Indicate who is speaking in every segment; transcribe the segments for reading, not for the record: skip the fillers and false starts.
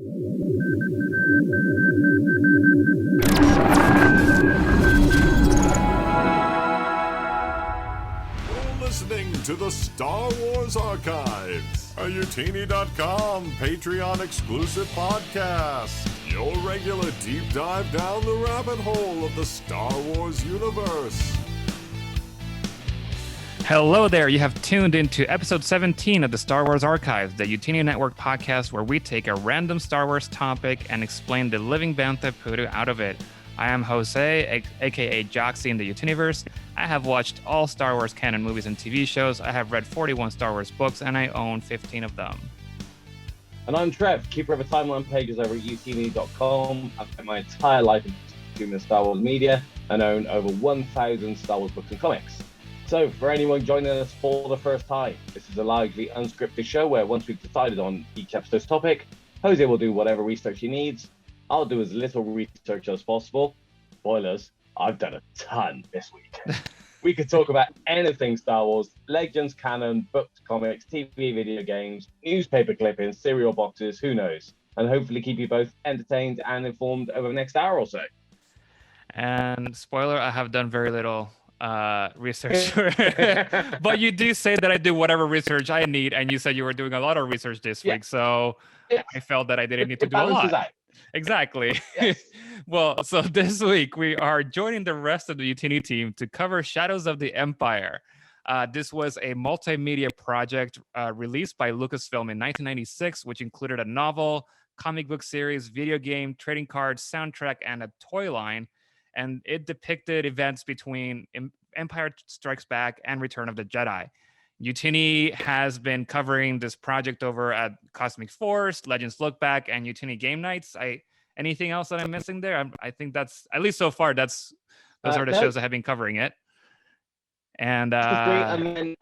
Speaker 1: Listening to the Star Wars Archives, a Youtini.com Patreon exclusive podcast. Your regular deep dive down the rabbit hole of the Star Wars universe.
Speaker 2: Hello there, you have tuned into episode 17 of the Star Wars Archives, the Youtini Network podcast where we take a random Star Wars topic and explain the living Bantha Poodoo out of it. I am Jose, aka Joxy in the Youtiniverse. I have watched all Star Wars canon movies and TV shows. I have read 41 Star Wars books, and I own 15 of them.
Speaker 3: And I'm Trev, keeper of the timeline pages over at Youtini.com. I've spent my entire life consuming Star Wars media and own over 1,000 Star Wars books and comics. So, for anyone joining us for the first time, this is a largely unscripted show where once we've decided on each episode's topic, Jose will do whatever research he needs. I'll do as little research as possible. Spoilers, I've done a ton this week. We could talk about anything Star Wars, legends, canon, books, comics, TV, video games, newspaper clippings, cereal boxes, who knows? And hopefully keep you both entertained and informed over the next hour or so.
Speaker 2: And spoiler, I have done very little research. But you do say that I do whatever research I need, and you said you were doing a lot of research this week, so I felt that I didn't need to do a lot.
Speaker 3: Out.
Speaker 2: Exactly.
Speaker 3: Yes.
Speaker 2: Well, so this week we are joining the rest of the Youtini team to cover Shadows of the Empire. This was a multimedia project released by Lucasfilm in 1996, which included a novel, comic book series, video game, trading cards, soundtrack, and a toy line. And it depicted events between Empire Strikes Back and Return of the Jedi. Youtini has been covering this project over at Cosmic Force, Legends Look Back, and Youtini Game Nights. Anything else that I'm missing there? I think that's, at least so far, those are the shows that have been covering it. And
Speaker 3: then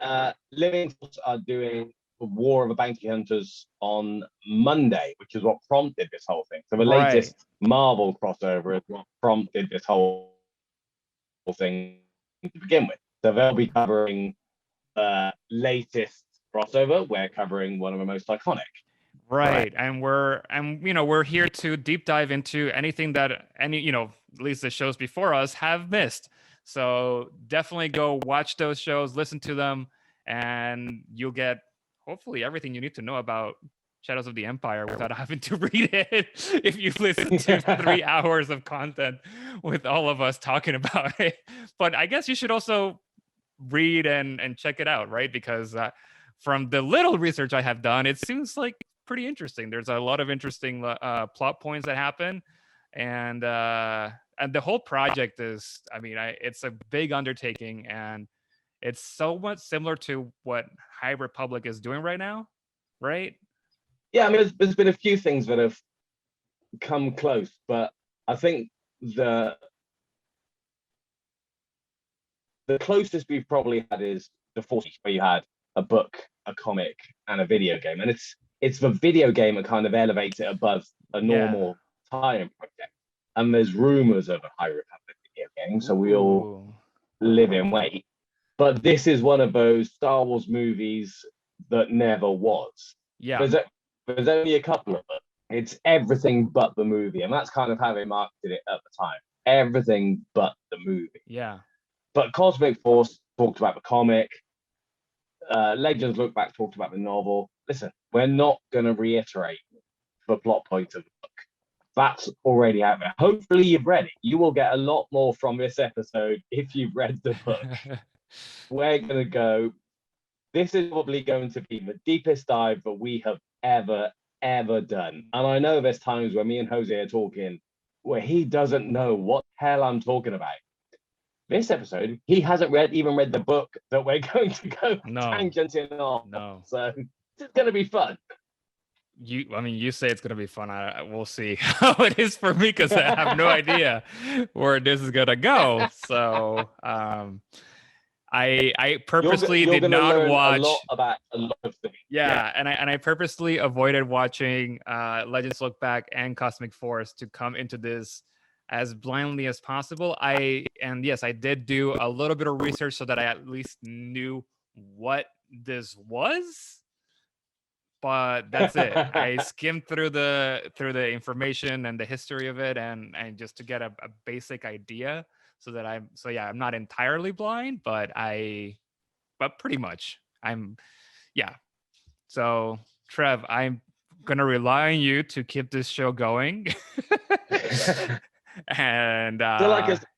Speaker 3: Living Force are doing the War of the Bounty Hunters on Monday, which is what prompted this whole thing. So the latest Marvel crossover is what prompted this whole thing to begin with. So they'll be covering latest crossover. We're covering one of the most iconic.
Speaker 2: Right. And we're here to deep dive into anything that at least the shows before us have missed. So definitely go watch those shows, listen to them, and you'll get hopefully everything you need to know about Shadows of the Empire without having to read it if you've listened to 3 hours of content with all of us talking about it. But I guess you should also read and check it out, right? Because from the little research I have done, it seems like pretty interesting. There's a lot of interesting plot points that happen, and the whole project is, it's a big undertaking, and it's so much similar to what High Republic is doing right now, right?
Speaker 3: Yeah, there's been a few things that have come close, but I think the closest we've probably had is the 40s, where you had a book, a comic, and a video game. And it's the video game that kind of elevates it above a normal tie-in project. And there's rumors of a High Republic video game, so we all live in wait. But this is one of those Star Wars movies that never was.
Speaker 2: Yeah.
Speaker 3: There's only a couple of them. It's everything but the movie. And that's kind of how they marketed it at the time. Everything but the movie.
Speaker 2: Yeah.
Speaker 3: But Cosmic Force talked about the comic. Legends Look Back talked about the novel. Listen, we're not going to reiterate the plot point of the book. That's already out there. Hopefully you've read it. You will get a lot more from this episode if you've read the book. We're going to go. This is probably going to be the deepest dive that we have ever done. And I know there's times where me and Jose are talking where he doesn't know what the hell I'm talking about. This episode, he hasn't even read the book that we're going to go tangenting on.
Speaker 2: No.
Speaker 3: So it's going to be fun.
Speaker 2: You say it's going to be fun. We'll see how it is for me, because I have no idea where this is going to go. So I purposely did not watch
Speaker 3: a lot of things.
Speaker 2: Yeah, and I purposely avoided watching Legends Look Back and Cosmic Force to come into this as blindly as possible. Yes, I did do a little bit of research so that I at least knew what this was. but that's it. I skimmed through the information and the history of it, and just to get a basic idea, so that I'm not entirely blind, but pretty much yeah. So Trev, I'm gonna rely on you to keep this show going. And
Speaker 3: So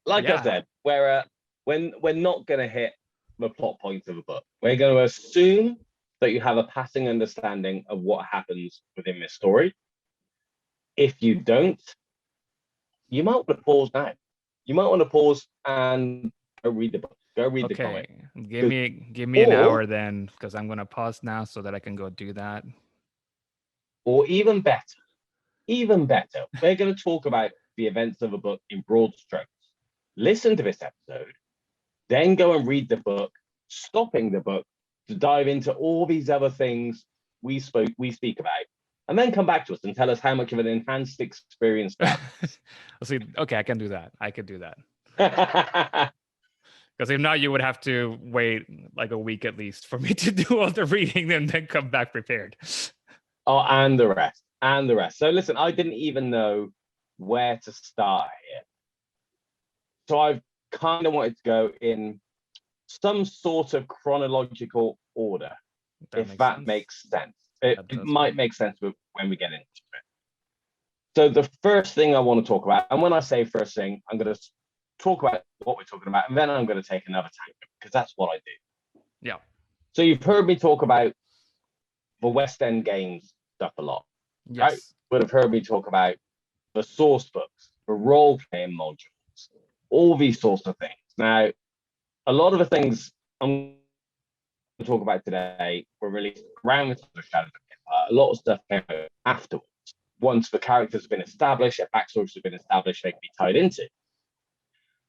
Speaker 3: like I
Speaker 2: yeah.
Speaker 3: said, we're not going to hit the plot points of a book. We're going to assume that you have a passing understanding of what happens within this story. If you don't, you might want to pause now. You might want to pause and go read the book. Go read the comic.
Speaker 2: Okay, give me an hour then, because I'm gonna pause now so that I can go do that.
Speaker 3: Or even better, we're going to talk about the events of a book in broad strokes. Listen to this episode, then go and read the book, stopping the book to dive into all these other things we speak about, and then come back to us and tell us how much of an enhanced experience that was.
Speaker 2: See, okay, I can do that. I could do that. Because if not, you would have to wait like a week at least for me to do all the reading and then come back prepared.
Speaker 3: Oh, and the rest. So listen, I didn't even know where to start here. So I've kind of wanted to go in some sort of chronological order, if that makes sense. It might make sense when we get into it. So the first thing I want to talk about, and when I say first thing, I'm going to talk about what we're talking about, and then I'm going to take another tangent, because that's what I do.
Speaker 2: Yeah.
Speaker 3: So you've heard me talk about the West End games stuff a lot.
Speaker 2: Yes.
Speaker 3: Right? Would have heard me talk about the source books, the role-playing modules, all these sorts of things. Now, a lot of the things I'm going to talk about today were released around the time of Shadows of Empire. A lot of stuff came out afterwards. Once the characters have been established, their backstories have been established, they can be tied into.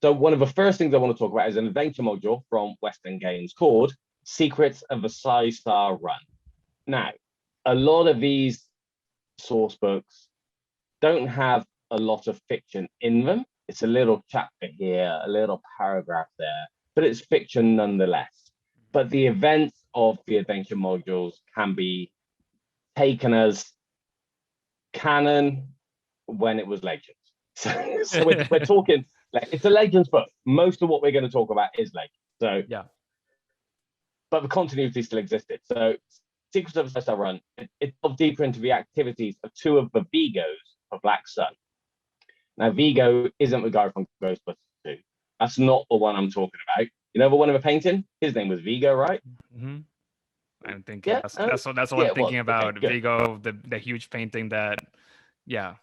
Speaker 3: So one of the first things I want to talk about is an adventure module from West End Games called Secrets of the Sci-Star Run. Now, a lot of these source books don't have a lot of fiction in them. It's a little chapter here, a little paragraph there, but it's fiction nonetheless. But the events of the adventure modules can be taken as canon when it was Legends. So we're talking, like, it's a Legends book. Most of what we're going to talk about is Legends. So
Speaker 2: yeah.
Speaker 3: But the continuity still existed. So Secrets of the Sci-Star Run, it delved deeper into the activities of two of the Vigos of Black Sun. Now, Vigo isn't the guy from Ghostbusters 2. That's not the one I'm talking about. You know the one in the painting? His name was Vigo, right?
Speaker 2: Mm-hmm. I'm thinking that's what I'm thinking about. Okay, Vigo, the huge painting that,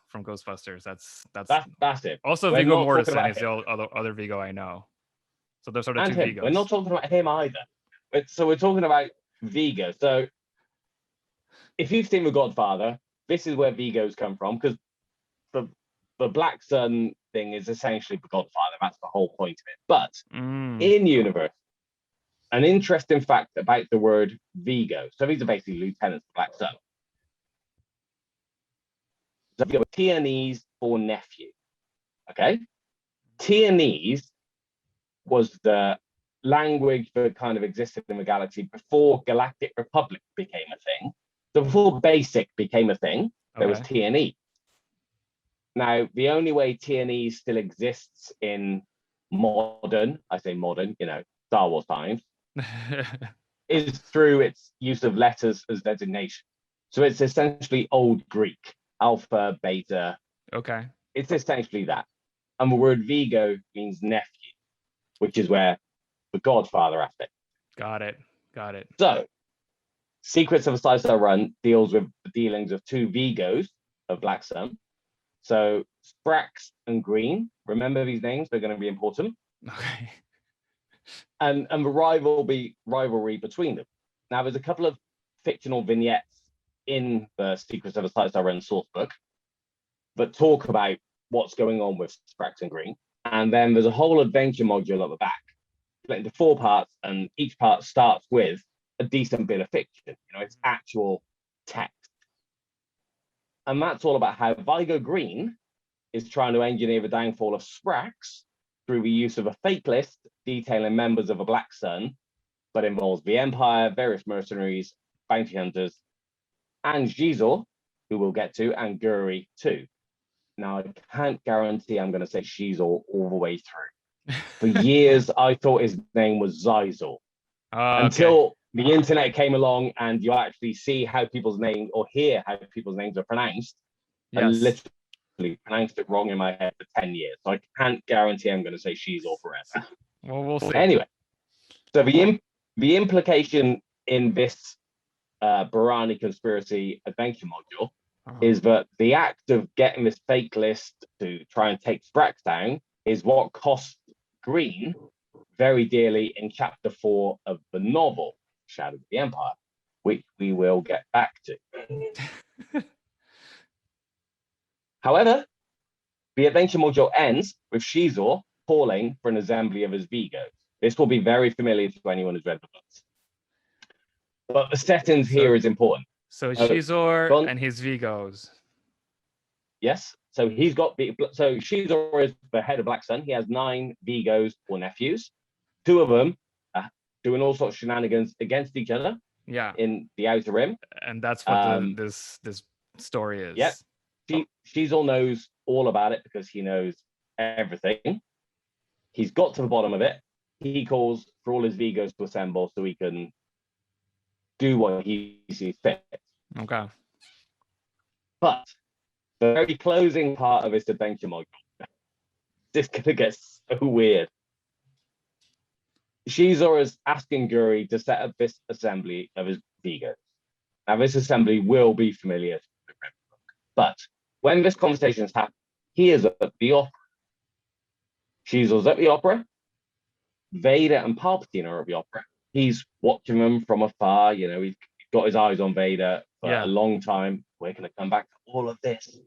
Speaker 2: from Ghostbusters. That's it. Also, Viggo Mortensen is the other Vigo I know. So there's sort of two Vigos.
Speaker 3: We're not talking about him either. So we're talking about Vigo. So if you've seen The Godfather, this is where Vigos come from, because the Black Sun thing is essentially The Godfather. That's the whole point of it. But in universe, an interesting fact about the word Vigo. So these are basically lieutenants of Black Sun. So Vigo, Tianese or nephew. Okay? Tianese was the language that kind of existed in the galaxy before Galactic Republic became a thing. So before BASIC became a thing, there was Tianese. Now, the only way Tianese still exists in modern, I say modern, Star Wars times, is through its use of letters as designation. So it's essentially Old Greek, alpha, beta.
Speaker 2: Okay.
Speaker 3: It's essentially that. And the word Vigo means nephew, which is where the Godfather aspect.
Speaker 2: Got it.
Speaker 3: So, Secrets of a Sci-Star Run deals with the dealings of two Vigos of Black Sun. So, Sprax and Green. Remember these names; they're going to be important.
Speaker 2: Okay.
Speaker 3: And the rivalry between them. Now, there's a couple of fictional vignettes in the Secrets of a Sci-Star Run source book that talk about what's going on with Sprax and Green. And then there's a whole adventure module at the back, split into 4 parts, and each part starts with a decent bit of fiction. It's actual text. And that's all about how Vigo Green is trying to engineer the downfall of Sprax through the use of a fake list detailing members of the Black Sun, but involves the Empire, various mercenaries, bounty hunters, and Jizor, who we'll get to, and Guri too. Now, I can't guarantee I'm going to say Shizor all the way through. For years, I thought his name was Zizor. Until the internet came along and you actually see how people's names, or hear how people's names are pronounced. I literally pronounced it wrong in my head for 10 years. So I can't guarantee I'm going to say Shizor forever.
Speaker 2: Well, we'll see.
Speaker 3: Anyway, so the implication in this Barani conspiracy adventure module is that the act of getting this fake list to try and take Sprax down is what cost Green very dearly in chapter 4 of the novel Shadow of the Empire, which we will get back to. However, the adventure module ends with Shizor calling for an assembly of his Vigos. This will be very familiar to anyone who's read the books. But the settings here is important.
Speaker 2: So Shizor and his Vigos.
Speaker 3: Yes. So Shizor is the head of Black Sun. He has 9 Vigos or nephews. 2 of them are doing all sorts of shenanigans against each other.
Speaker 2: Yeah.
Speaker 3: In the Outer Rim.
Speaker 2: And that's what this story is.
Speaker 3: Yeah. Shizor knows all about it because he knows everything. He's got to the bottom of it. He calls for all his Vigos to assemble so he can do what he sees fit.
Speaker 2: Okay.
Speaker 3: But the very closing part of this adventure module, this is going to get so weird. Shizor is asking Guri to set up this assembly of his Vigos. Now, this assembly will be familiar to the Red Book, but when this conversation has happened, he is at the opera. Shizor's at the opera. Vader and Palpatine are at the opera. He's watching them from afar. You know, he's got his eyes on Vader for a long time. We're going to come back to all of this.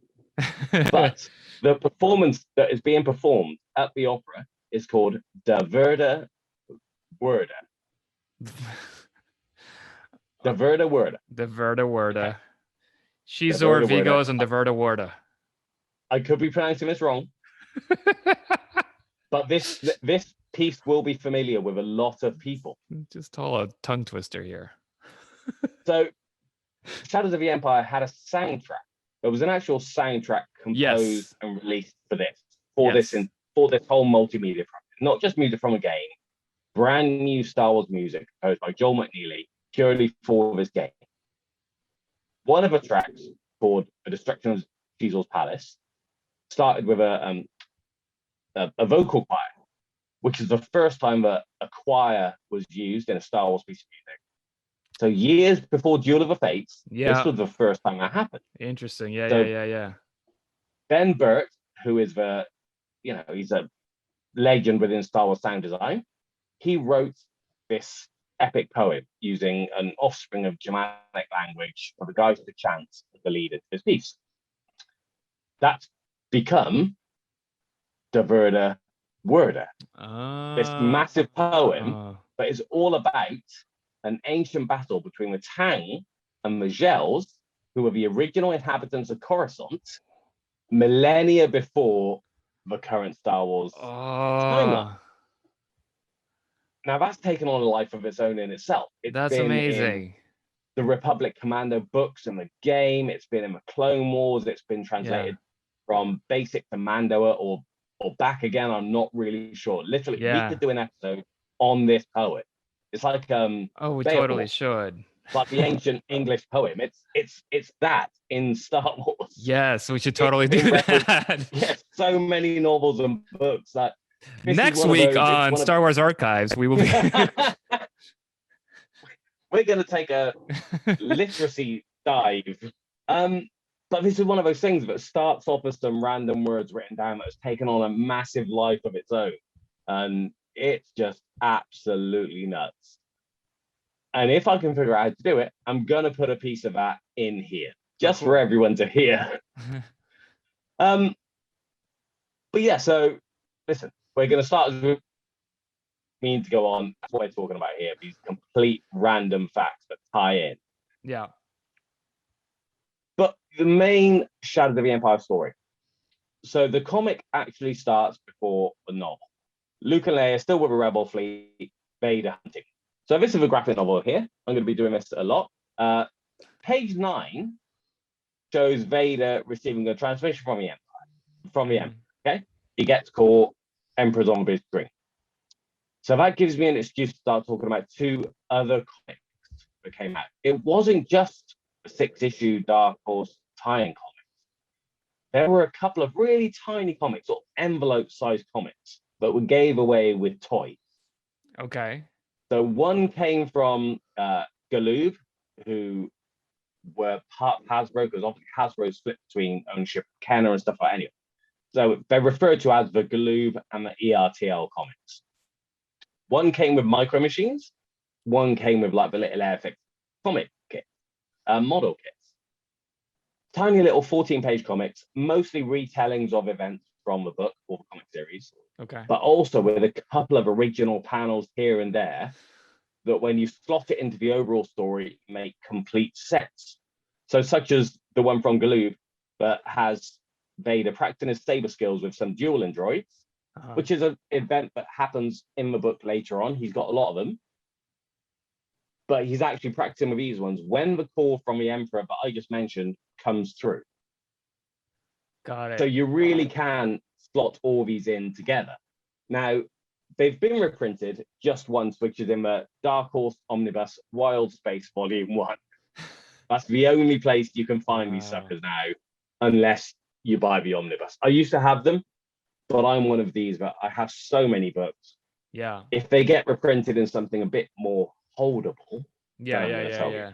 Speaker 3: But the performance that is being performed at the opera is called Da Verda Werda. Da Verda Werda.
Speaker 2: Da Verda Werda. Shizor Vigos and Da Verda Werda.
Speaker 3: I could be pronouncing this wrong. But this piece will be familiar with a lot of people.
Speaker 2: Just all a tongue twister here.
Speaker 3: So, Shadows of the Empire had a soundtrack. There was an actual soundtrack composed and released for this, for this whole multimedia project. Not just music from a game, brand new Star Wars music composed by Joel McNeely purely for this game. One of the tracks, called "The Destruction of Shizor's Palace," started with a vocal choir, which is the first time that a choir was used in a Star Wars piece of music. So years before Duel of the Fates, this was the first time that happened.
Speaker 2: Interesting. Yeah.
Speaker 3: Ben Burt, who is he's a legend within Star Wars sound design, he wrote this epic poem using an offspring of Germanic language for the guys to chant as the lead of this piece. That's become Da Verda Werda. This massive poem that is all about an ancient battle between the Tang and the Gels, who were the original inhabitants of Coruscant, millennia before the current Star Wars timeline. Now that's taken on a life of its own in itself.
Speaker 2: That's amazing.
Speaker 3: The Republic Commando books and the game. It's been in the Clone Wars. It's been translated from basic to Mando or back again. I'm not really sure. Literally, we could do an episode on this poet. It's like
Speaker 2: we totally should.
Speaker 3: Like the ancient English poem. It's that in Star Wars.
Speaker 2: Yes, we should totally do that.
Speaker 3: Yes, so many novels and books that.
Speaker 2: Next week on Star Wars Archives, we will be.
Speaker 3: We're going to take a literacy dive. But this is one of those things that starts off as some random words written down that has taken on a massive life of its own. And it's just absolutely nuts. And if I can figure out how to do it, I'm going to put a piece of that in here, just for everyone to hear. But yeah, so listen, we're going to start as we mean to go on. That's what we're talking about here, these complete random facts that tie in.
Speaker 2: Yeah.
Speaker 3: But the main Shadow of the Empire story. So the comic actually starts before the novel. Luke and Leia still with a rebel fleet, Vader hunting. So this is a graphic novel here. I'm going to be doing this a lot. page 9 shows Vader receiving a transmission from the Emperor. Okay, he gets caught. Emperor's on the big screen. So that gives me an excuse to start talking about 2 other comics that came out. It wasn't just a 6-issue Dark Horse tie-in comic. There were a couple of really tiny comics, or envelope-sized comics, that were gave away with toys.
Speaker 2: Okay.
Speaker 3: So one came from Galoob, who were part of Hasbro, because obviously Hasbro split between ownership of Kenner and stuff like that anyway. So they're referred to as the Galoob and the ERTL comics. One came with Micro Machines, one came with like the little Airfix comic kit, model kits. Tiny little 14-page comics, mostly retellings of events from the book or the comic series.
Speaker 2: Okay.
Speaker 3: But also with a couple of original panels here and there that when you slot it into the overall story, make complete sense. So such as the one from Galoob that has Vader practicing his saber skills with some dueling droids, which is an event that happens in the book later on. He's got a lot of them. But he's actually practicing with these ones when the call from the Emperor that I just mentioned comes through.
Speaker 2: Got it.
Speaker 3: So you really can slot all these in together. Now, they've been reprinted just once, which is in the Dark Horse Omnibus Wild Space Volume 1. That's the only place you can find these suckers now, unless you buy the Omnibus. I used to have them, but I'm one of these, but I have so many books.
Speaker 2: Yeah.
Speaker 3: If they get reprinted in something a bit more holdable,
Speaker 2: Yeah.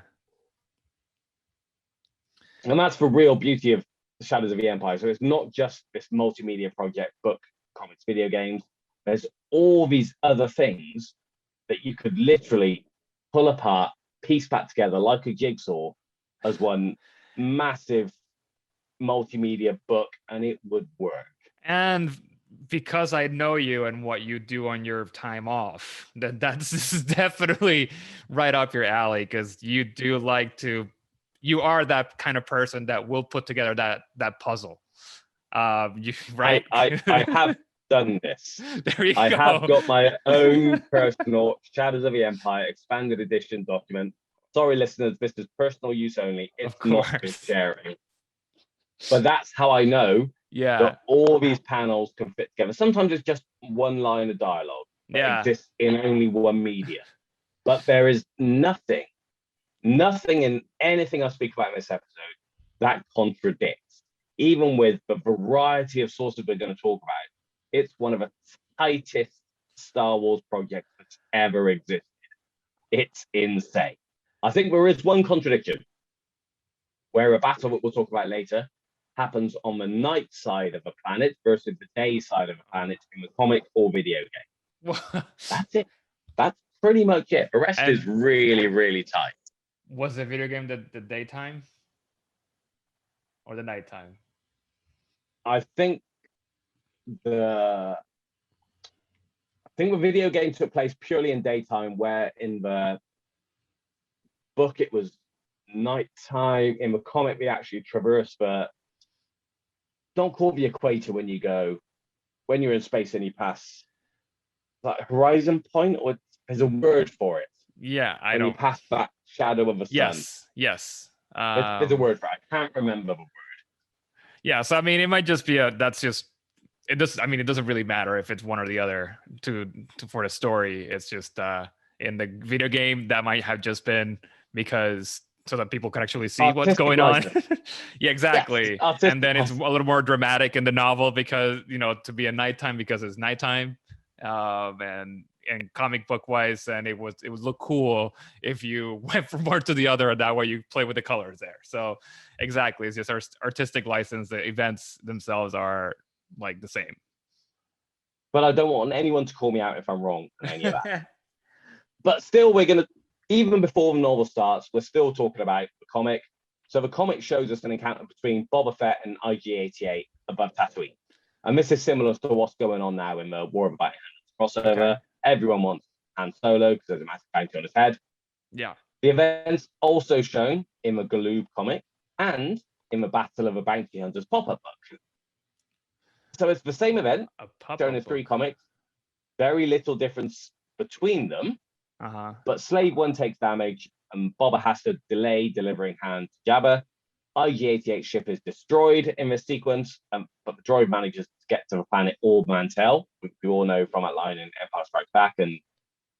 Speaker 3: And that's the real beauty of the Shadows of the Empire. So it's not just this multimedia project, book, comics, video games. There's all these other things that you could literally pull apart, piece back together like a jigsaw as one massive multimedia book, and it would work.
Speaker 2: And because I know you and what you do on your time off, that's this is definitely right up your alley, because you do like to, you are that kind of person that will put together that puzzle. You right?
Speaker 3: I have done this.
Speaker 2: There you
Speaker 3: I
Speaker 2: go.
Speaker 3: have got my own personal Shadows of the Empire expanded edition document. Sorry, listeners, this is personal use only. It's not for sharing. But that's how I know that all these panels can fit together. Sometimes it's just one line of dialogue that exists in only one media. But there is nothing in anything I speak about in this episode that contradicts. Even with the variety of sources we're going to talk about, it's one of the tightest Star Wars projects that's ever existed. It's insane. I think there is one contradiction where a battle that we'll talk about later happens on the night side of a planet versus the day side of a planet in the comic or video game. That's it. That's pretty much it. The rest is really, really tight.
Speaker 2: Was the video game the daytime or the nighttime?
Speaker 3: I think the video game took place purely in daytime, where in the book it was nighttime. In the comic, we actually traverse the, don't call the equator when you're in space and you pass that horizon point, or there's a word for it.
Speaker 2: Yeah, I
Speaker 3: when
Speaker 2: don't.
Speaker 3: You pass that shadow of the sun.
Speaker 2: Yes.
Speaker 3: There's a word for it. I can't remember the word.
Speaker 2: Yeah, so I mean, it might just be it doesn't really matter if it's one or the other for the story. It's just in the video game that might have just been because so that people can actually see what's going on. Yeah, exactly. Yes, and then it's a little more dramatic in the novel because, to be a nighttime because it's nighttime. And comic book wise, and it would look cool if you went from one to the other, and that way you play with the colors there. So exactly, it's just our artistic license. The events themselves are like the same.
Speaker 3: But I don't want anyone to call me out if I'm wrong on any of that. But still, we're gonna, even before the novel starts, we're still talking about the comic. So the comic shows us an encounter between Boba Fett and IG-88 above Tatooine, and this is similar to what's going on now in the War of the Bounty Hunters crossover. Okay. Everyone wants Han Solo because there's a massive bounty on his head.
Speaker 2: Yeah.
Speaker 3: The event's also shown in the Galoob comic and in the Battle of the Bounty Hunters pop-up book. So it's the same event shown in 3 comics. Very little difference between them.
Speaker 2: Uh-huh.
Speaker 3: But Slave 1 takes damage and Boba has to delay delivering Han to Jabba. IG-88 ship is destroyed in this sequence, but the droid manages to get to the planet Ord Mantell, which we all know from that line in Empire Strikes Back and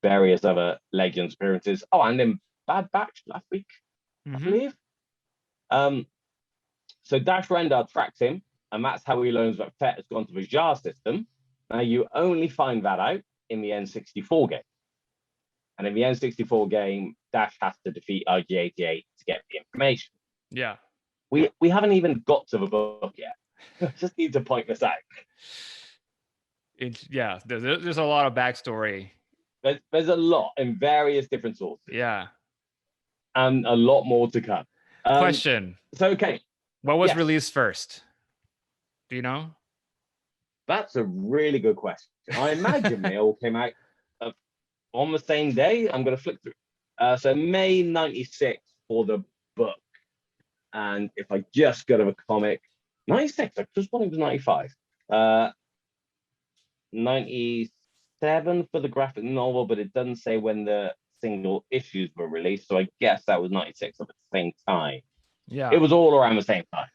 Speaker 3: various other Legends appearances. Oh, and in Bad Batch last week, I believe. So Dash Rendar tracks him, and that's how he learns that Fett has gone to the Jar system. Now, you only find that out in the N64 game. And in the N64 game, Dash has to defeat IG-88 to get the information.
Speaker 2: Yeah.
Speaker 3: We haven't even got to the book yet. Just need to point this out.
Speaker 2: There's a lot of backstory.
Speaker 3: There's a lot in various different sources.
Speaker 2: Yeah.
Speaker 3: And a lot more to come.
Speaker 2: Question.
Speaker 3: So, okay.
Speaker 2: What was released first? Do you know?
Speaker 3: That's a really good question. I imagine they all came out on the same day. I'm going to flick through. So May 96 for the book. And if I just go to the comic, 96, I just thought it was 95. 97 for the graphic novel, but it doesn't say when the single issues were released. So I guess that was 96 at the same time.
Speaker 2: Yeah.
Speaker 3: It was all around the same time.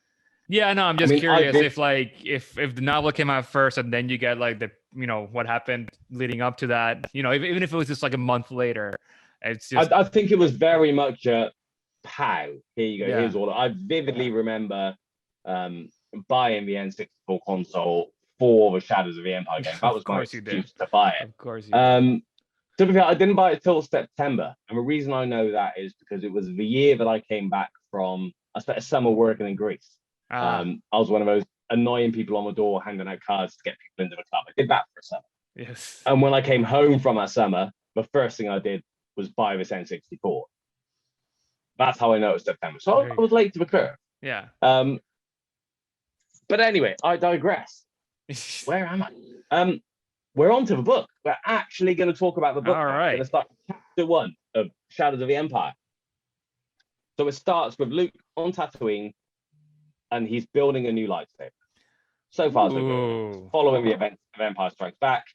Speaker 2: Yeah, no, I'm just curious if the novel came out first and then you get like the, what happened leading up to that, even if it was just like a month later. It's just...
Speaker 3: I think it was very much pow, here you go,
Speaker 2: Yeah.
Speaker 3: here's all. I vividly remember buying the N64 console for the Shadows of the Empire game. That was my excuse to buy it.
Speaker 2: Of course you did.
Speaker 3: To be fair, I didn't buy it till September. And the reason I know that is because it was the year that I came back from, I spent a summer working in Greece. I was one of those annoying people on the door handing out cards to get people into the club. I did that for a summer.
Speaker 2: Yes.
Speaker 3: And when I came home from that summer, the first thing I did was buy this N64. That's how I know it was September. So I was late to the curve.
Speaker 2: Yeah.
Speaker 3: But anyway, I digress. Where am I? We're on to the book. We're actually going to talk about the book.
Speaker 2: All right.
Speaker 3: We're going to start chapter 1 of Shadows of the Empire. So it starts with Luke on Tatooine, and he's building a new lightsaber. So far, so good. Following the events of Empire Strikes Back,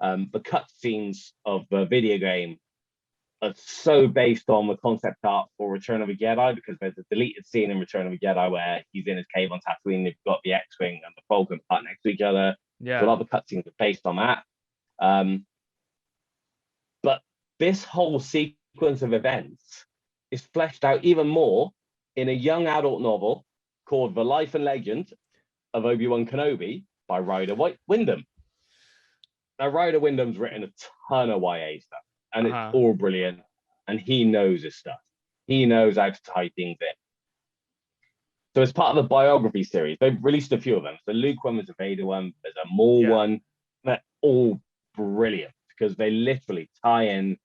Speaker 3: the cutscenes of the video game are so based on the concept art for Return of the Jedi, because there's a deleted scene in Return of the Jedi where he's in his cave on Tatooine, they've got the X-Wing and the Falcon part next to each other.
Speaker 2: Yeah.
Speaker 3: So a lot of the cutscenes are based on that. But this whole sequence of events is fleshed out even more in a young adult novel called The Life and Legend of Obi-Wan Kenobi by Ryder Wyndham. Now, Ryder Wyndham's written a ton of YA stuff, and it's all brilliant, and he knows his stuff. He knows how to tie things in. So as part of the biography series, they've released a few of them. The Luke one, there's a Vader one, there's a Maul one. They're all brilliant because they literally tie in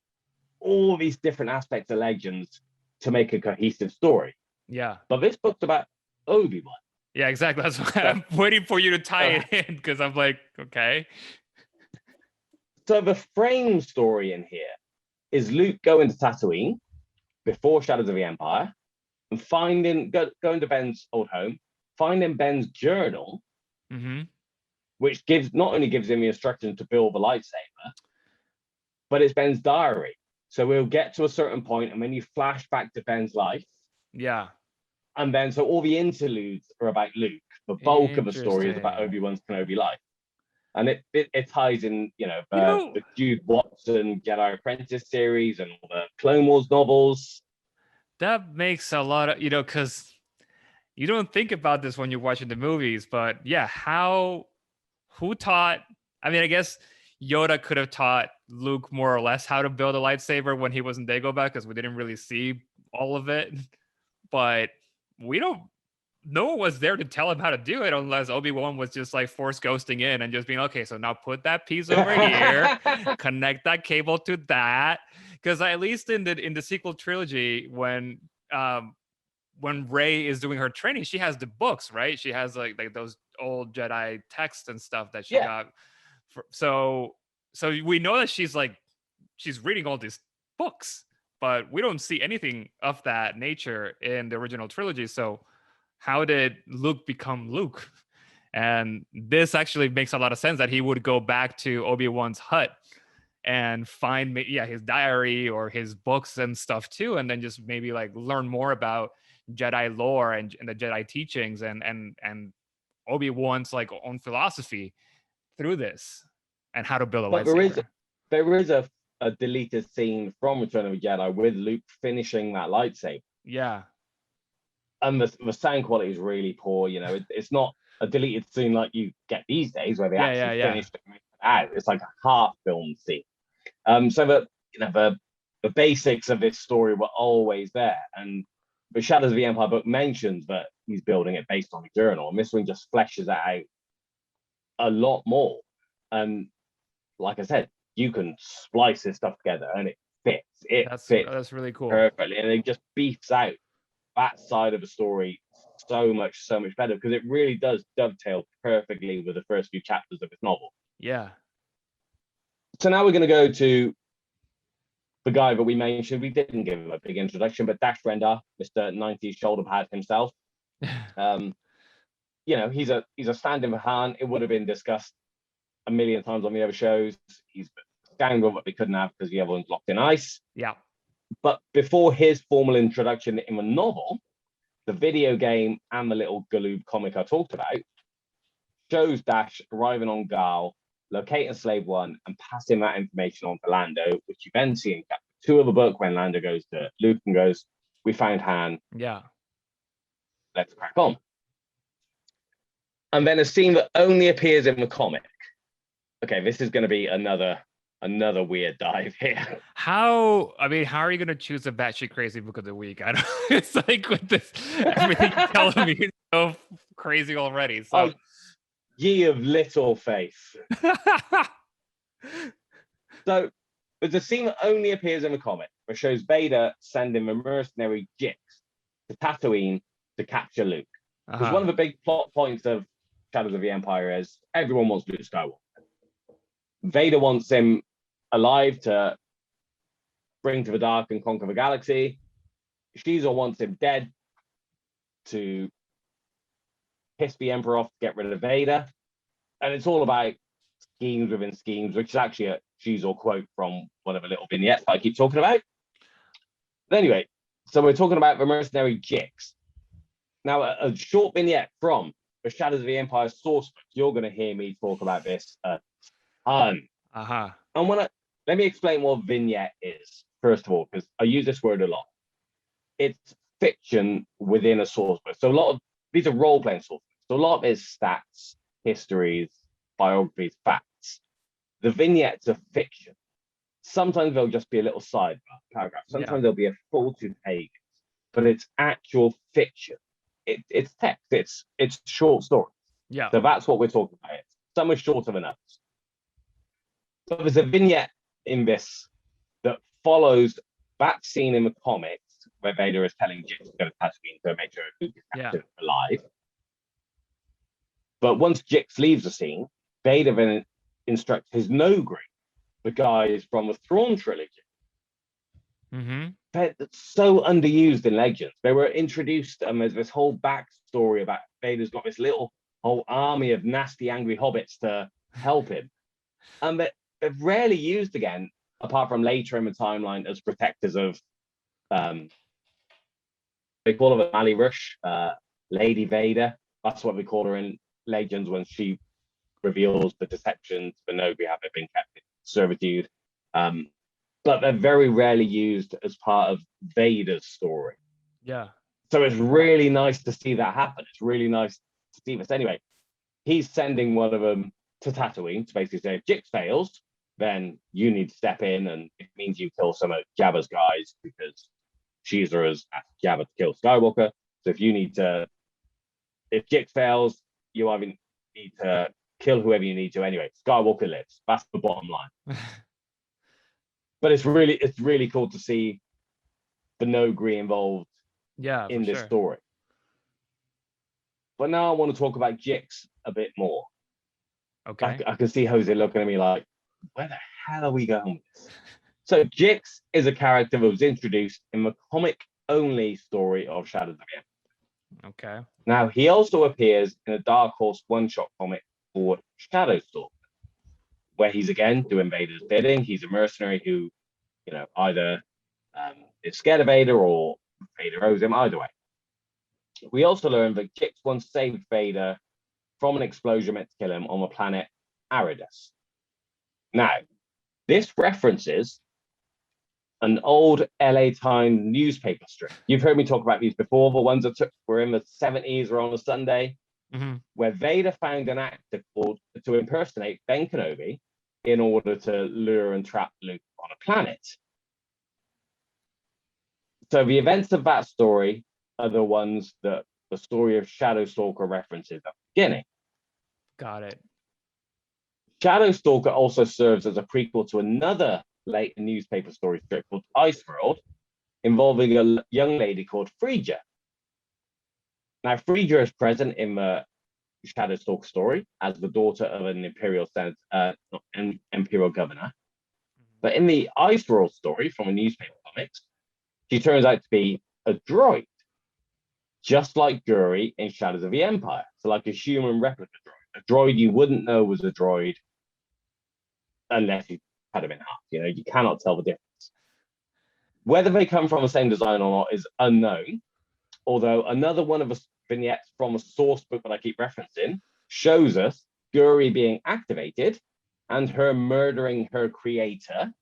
Speaker 3: all these different aspects of Legends to make a cohesive story.
Speaker 2: Yeah.
Speaker 3: But this book's about Obi-Wan.
Speaker 2: Yeah, exactly. That's why I'm waiting for you to tie it in, because I'm like, okay.
Speaker 3: So the frame story in here is Luke going to Tatooine before Shadows of the Empire and going to Ben's old home, finding Ben's journal, which not only gives him the instructions to build the lightsaber, but it's Ben's diary. So we'll get to a certain point, and then you flash back to Ben's life.
Speaker 2: Yeah.
Speaker 3: And then, so all the interludes are about Luke. The bulk of the story is about Obi-Wan's Kenobi life. And it ties in, the Jude Watson Jedi Apprentice series and all the Clone Wars novels.
Speaker 2: That makes a lot of, because you don't think about this when you're watching the movies, but yeah, who taught, I guess Yoda could have taught Luke more or less how to build a lightsaber when he was in Dagobah, because we didn't really see all of it. But no one was there to tell him how to do it, unless Obi-Wan was just like force ghosting in and just being, okay, so now put that piece over here, connect that cable to that. Because at least in the sequel trilogy, when Rey is doing her training, she has the books, right? She has like those old Jedi texts and stuff that she got. So we know that she's reading all these books, but we don't see anything of that nature in the original trilogy. So how did Luke become Luke? And this actually makes a lot of sense that he would go back to Obi-Wan's hut and find his diary or his books and stuff too, and then just maybe like learn more about Jedi lore and the Jedi teachings and Obi-Wan's like own philosophy through this and how to build a
Speaker 3: But
Speaker 2: lightsaber.
Speaker 3: there is a deleted scene from Return of the Jedi with Luke finishing that lightsaber.
Speaker 2: Yeah.
Speaker 3: And the sound quality is really poor. You know, it's not a deleted scene like you get these days where they actually finish it out. It's like a half filmed scene. So that, you know, the basics of this story were always there. And the Shadows of the Empire book mentions that he's building it based on the journal, and this one just fleshes that out a lot more. And like I said, you can splice this stuff together and it fits.
Speaker 2: That's really cool.
Speaker 3: Perfectly. And it just beefs out that side of the story so much better, because it really does dovetail perfectly with the first few chapters of this novel.
Speaker 2: Yeah.
Speaker 3: So now we're going to go to the guy that we mentioned. We didn't give him a big introduction, but Dash Rendar, Mr. 90s shoulder pad himself. You know, he's a stand-in for Han. It would have been discussed a million times on the other shows. He's a scoundrel that they couldn't have because the other one's locked in ice.
Speaker 2: Yeah.
Speaker 3: But before his formal introduction in the novel, the video game and the little Galoob comic I talked about shows Dash arriving on Gal, locating Slave One, and passing that information on to Lando, which you then see in chapter 2 of the book when Lando goes to Luke and goes, "We found Han.
Speaker 2: Yeah.
Speaker 3: Let's crack on." And then a scene that only appears in the comic. Okay, this is going to be another weird dive here.
Speaker 2: How are you going to choose a batshit crazy book of the week? I don't. It's like with this, everything you're telling me is so crazy already. So,
Speaker 3: oh, ye of little faith. So there's a scene that only appears in the comic, which shows Vader sending the mercenary Jix to Tatooine to capture Luke. Because one of the big plot points of Shadows of the Empire is everyone wants Luke Skywalker. Vader wants him alive to bring to the dark and conquer the galaxy. Caesar wants him dead to piss the Emperor off to get rid of Vader. And it's all about schemes within schemes, which is actually a Caesar quote from one of the little vignettes I keep talking about. But anyway, so we're talking about the mercenary Jix. Now, a short vignette from the Shadows of the Empire source book. You're going to hear me talk about this a ton. And let me explain what vignette is, first of all, because I use this word a lot. It's fiction within a source book. So a lot of these are role-playing source books. So a lot of it is stats, histories, biographies, facts. The vignettes are fiction. Sometimes they'll just be a little side paragraph. Sometimes there'll be a full 2 pages, but it's actual fiction. It's text. It's short stories.
Speaker 2: Yeah.
Speaker 3: So that's what we're talking about. Some are shorter than others. So there's a vignette in this that follows that scene in the comics where Vader is telling Jix to go to Tatooine to make sure Luke is captured alive. But once Jix leaves the scene, Vader then instructs his Nogri, the guys from the Thrawn trilogy. They're so underused in Legends. They were introduced as this whole backstory about Vader's got this little whole army of nasty, angry hobbits to help him. And they're rarely used again, apart from later in the timeline as protectors of, they call her Mali Rush, Lady Vader. That's what we call her in Legends when she reveals the deceptions for Nogri have been kept in servitude. But they're very rarely used as part of Vader's story.
Speaker 2: Yeah.
Speaker 3: So it's really nice to see that happen. It's really nice to see this. Anyway, he's sending one of them to Tatooine to basically say, if Jix fails, then you need to step in, and it means you kill some of Jabba's guys because Caesar has asked Jabba to kill Skywalker. So if Jix fails, you either need to kill whoever you need to. Anyway, Skywalker lives. That's the bottom line. But it's really cool to see the Nogri involved in this story. But now I want to talk about Jix a bit more.
Speaker 2: Okay.
Speaker 3: I can see Jose looking at me like, where the hell are we going with this? So Jix is a character that was introduced in the comic-only story of Shadows of the Empire.
Speaker 2: Okay.
Speaker 3: Now, he also appears in a Dark Horse one-shot comic called Shadowstorm. where he's again doing Vader's bidding. He's a mercenary who, either is scared of Vader or Vader owes him. Either way. We also learn that Jix once saved Vader from an explosion meant to kill him on the planet Aridus. Now, this references an old LA Times newspaper strip. You've heard me talk about these before, the ones that were in the 70s or on a Sunday, where Vader found an actor called to impersonate Ben Kenobi in order to lure and trap Luke on a planet. So the events of that story are the ones that the story of Shadow Stalker references at the beginning.
Speaker 2: Got it.
Speaker 3: Shadow Stalker also serves as a prequel to another late newspaper story strip called Ice World, involving a young lady called Frigga. Now, Frigga is present in the Shadow Stalker story as the daughter of an imperial governor. But in the Ice World story from a newspaper comics, she turns out to be a droid, just like Guri in Shadows of the Empire. So like a human replica droid, a droid you wouldn't know was a droid unless you cut him in half. You cannot tell the difference. Whether they come from the same design or not is unknown, although another one of the vignettes from a source book that I keep referencing shows us Guri being activated and her murdering her creator